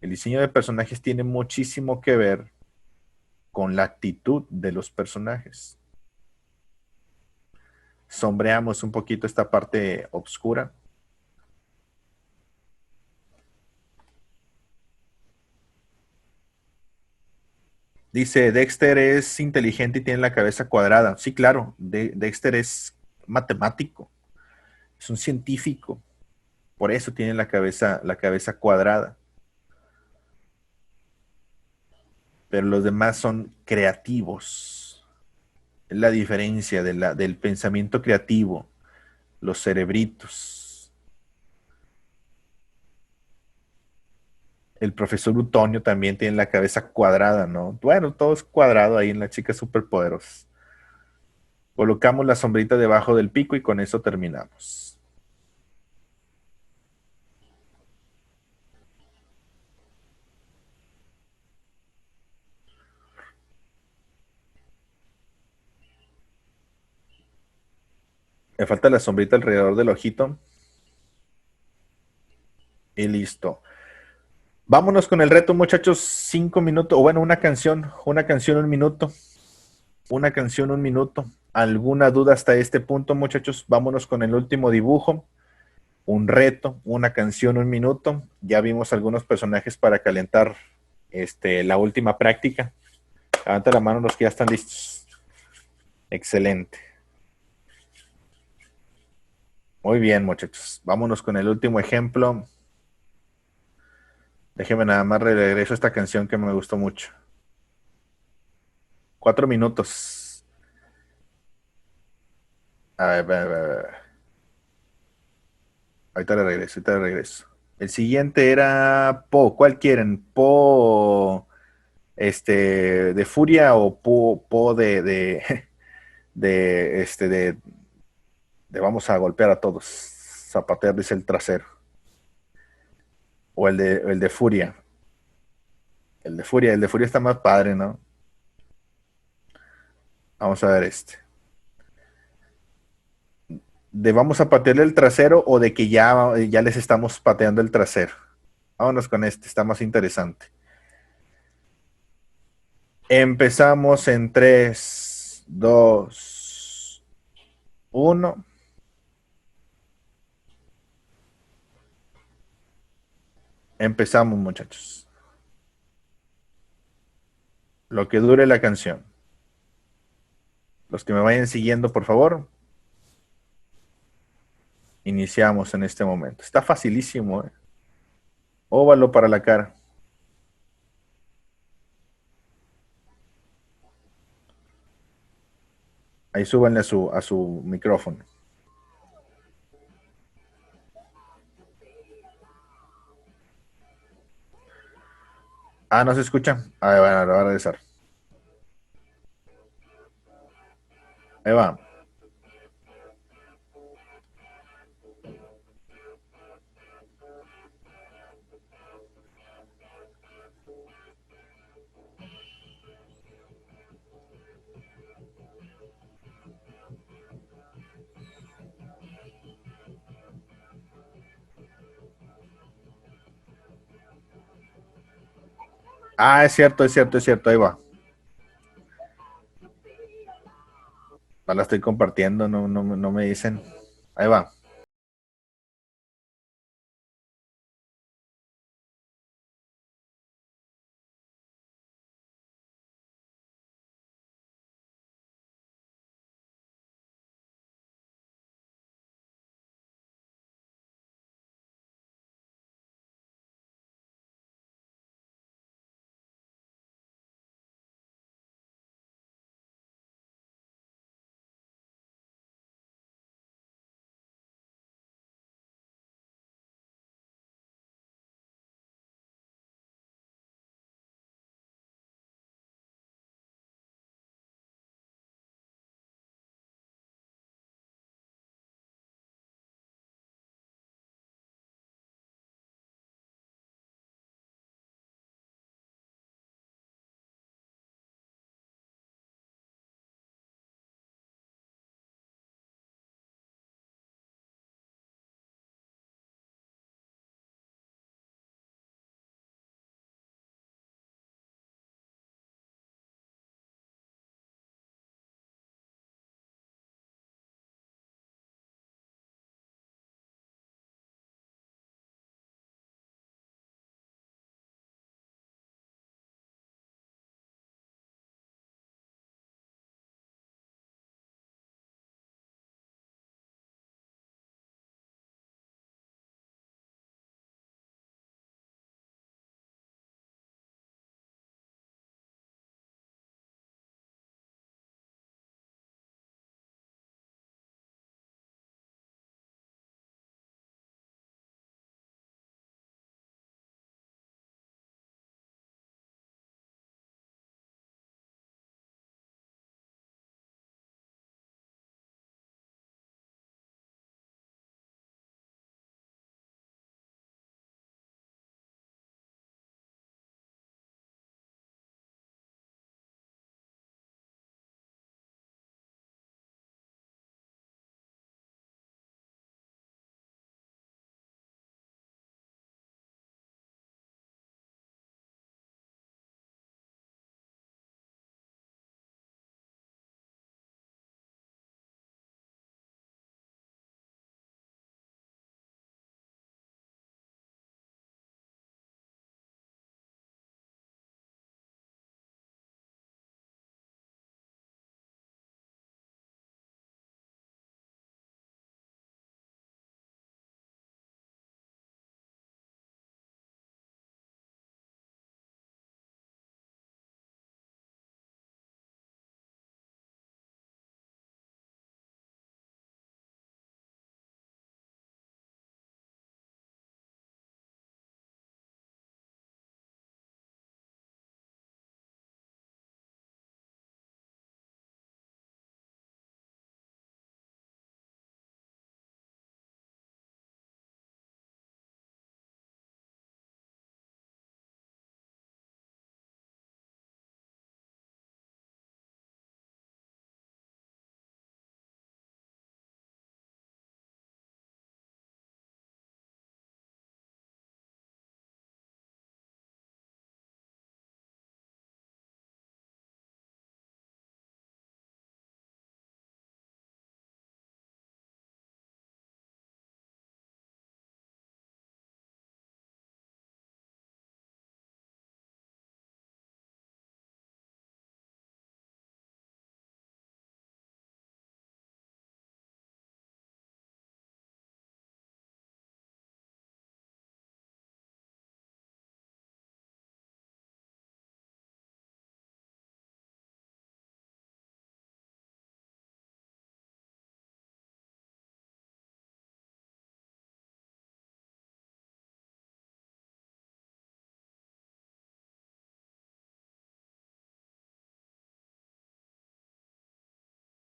El diseño de personajes tiene muchísimo que ver con la actitud de los personajes. Sombreamos un poquito esta parte oscura. Dice, Dexter es inteligente y tiene la cabeza cuadrada. Sí, claro, Dexter es matemático, es un científico, por eso tiene la cabeza cuadrada. Pero los demás son creativos. Es la diferencia del pensamiento creativo, los cerebritos. El profesor Utonio también tiene la cabeza cuadrada, ¿no? Bueno, todo es cuadrado ahí en las chicas superpoderosas. Colocamos la sombrita debajo del pico y con eso terminamos. Me falta la sombrita alrededor del ojito. Y listo. Vámonos con el reto, muchachos. 5 minutos, o bueno, una canción, un minuto. Una canción, un minuto. ¿Alguna duda hasta este punto, muchachos? Vámonos con el último dibujo. Un reto, una canción, un minuto. Ya vimos algunos personajes para calentar la última práctica. Levanta la mano los que ya están listos. Excelente. Muy bien, muchachos. Vámonos con el último ejemplo. Déjeme nada más regreso a esta canción que me gustó mucho. 4 minutos. A ver, a ver, a ver. Ahorita le regreso, ahorita le regreso. El siguiente era Po. ¿Cuál quieren? Po, de Furia o Po de, de vamos a golpear a todos. Zapatear, dice el trasero. O el de Furia. El de Furia está más padre, ¿no? Vamos a ver este. ¿De vamos a patearle el trasero o de que ya les estamos pateando el trasero? Vámonos con este, está más interesante. Empezamos en 3, 2, 1. Empezamos, muchachos. Lo que dure la canción. Los que me vayan siguiendo, por favor. Iniciamos en este momento. Está facilísimo, ¿eh? Óvalo para la cara. Ahí súbanle a su micrófono. Ah, ¿no se escucha? Ahí va, ahora va a regresar. Ahí va. Ah, es cierto, es cierto, es cierto. Ahí va. No la estoy compartiendo, no me dicen. Ahí va.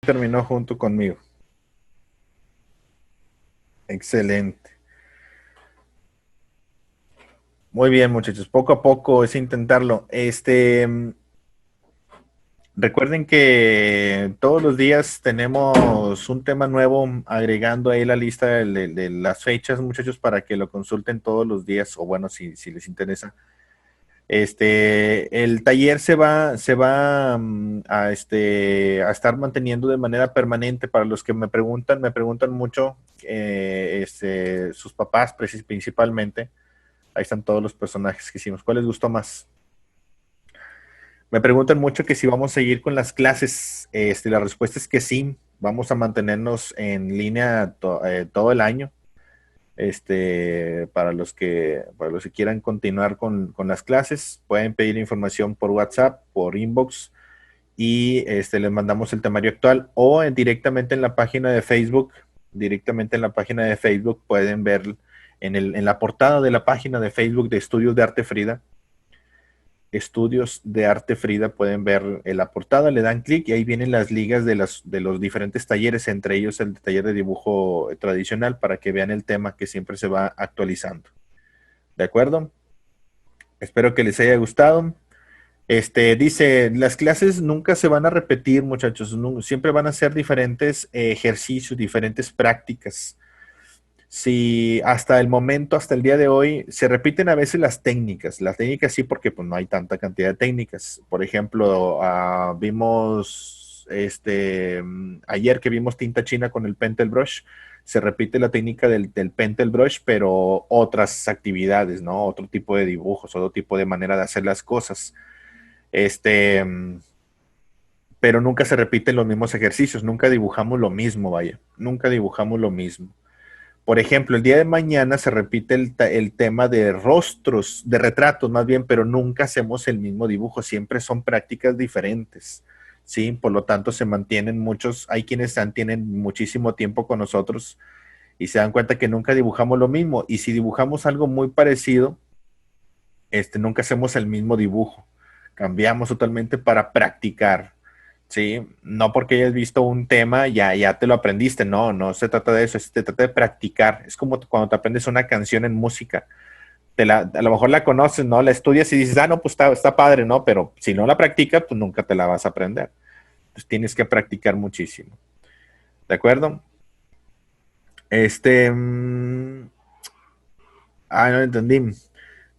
terminó junto conmigo. Excelente. Muy bien, muchachos. Poco a poco es intentarlo. Recuerden que todos los días tenemos un tema nuevo agregando ahí la lista de las fechas, muchachos, para que lo consulten todos los días, o bueno, si les interesa. El taller se va a estar manteniendo de manera permanente. Para los que me preguntan mucho, sus papás principalmente. Ahí están todos los personajes que hicimos. ¿Cuál les gustó más? Me preguntan mucho que si vamos a seguir con las clases. La respuesta es que sí. Vamos a mantenernos en línea todo el año. Para los que quieran continuar con las clases, pueden pedir información por WhatsApp, por inbox, y les mandamos el temario actual, o directamente en la página de Facebook. Directamente en la página de Facebook pueden ver en la portada de la página de Facebook de Estudios de Arte Frida. Estudios de Arte Frida, pueden ver en la portada, le dan clic y ahí vienen las ligas de los diferentes talleres, entre ellos el taller de dibujo tradicional, para que vean el tema que siempre se va actualizando. ¿De acuerdo? Espero que les haya gustado. Dice, las clases nunca se van a repetir, muchachos, siempre van a ser diferentes ejercicios, diferentes prácticas. Sí, hasta el momento, hasta el día de hoy, se repiten a veces las técnicas. Las técnicas sí, porque pues, no hay tanta cantidad de técnicas. Por ejemplo, vimos ayer que vimos tinta china con el Pentel Brush, se repite la técnica del Pentel Brush, pero otras actividades, ¿no? Otro tipo de dibujos, otro tipo de manera de hacer las cosas. Pero nunca se repiten los mismos ejercicios, nunca dibujamos lo mismo, vaya, nunca dibujamos lo mismo. Por ejemplo, el día de mañana se repite el tema de rostros, de retratos más bien, pero nunca hacemos el mismo dibujo, siempre son prácticas diferentes, ¿sí? Por lo tanto, se mantienen muchos, hay quienes tienen muchísimo tiempo con nosotros y se dan cuenta que nunca dibujamos lo mismo, y si dibujamos algo muy parecido, nunca hacemos el mismo dibujo, cambiamos totalmente para practicar. Sí, no porque hayas visto un tema ya te lo aprendiste, no se trata de eso, se trata de practicar. Es como cuando te aprendes una canción en música, a lo mejor la conoces, ¿no? La estudias y dices, no, pues está padre, ¿no? Pero si no la practicas, pues nunca te la vas a aprender. Pues tienes que practicar muchísimo. ¿De acuerdo? No entendí.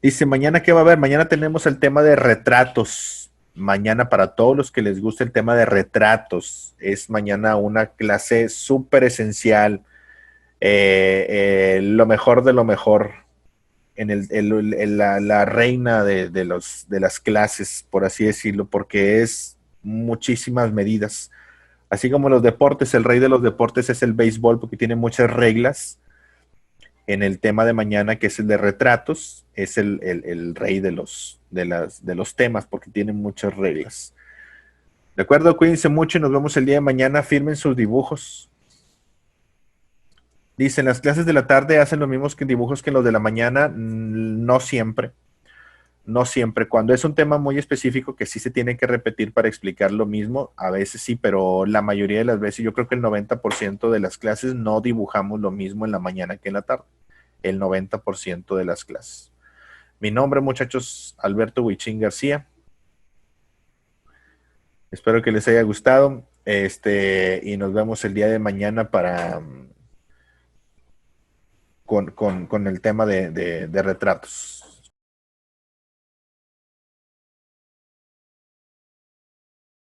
Dice, ¿mañana qué va a haber? Mañana tenemos el tema de retratos. Mañana, para todos los que les gusta el tema de retratos, es mañana una clase súper esencial. Lo mejor de lo mejor. La reina de las clases, por así decirlo, porque es muchísimas medidas. Así como los deportes, el rey de los deportes es el béisbol, porque tiene muchas reglas. En el tema de mañana, que es el de retratos, es el rey de los temas, porque tiene muchas reglas. De acuerdo, cuídense mucho y nos vemos el día de mañana. Firmen sus dibujos. Dicen, las clases de la tarde hacen los mismos dibujos que los de la mañana. No siempre. No siempre. Cuando es un tema muy específico que sí se tiene que repetir para explicar lo mismo, a veces sí, pero la mayoría de las veces, yo creo que el 90% de las clases no dibujamos lo mismo en la mañana que en la tarde. El 90% de las clases. Mi nombre, muchachos, Alberto Huichín García. Espero que les haya gustado. Y nos vemos el día de mañana con el tema de retratos.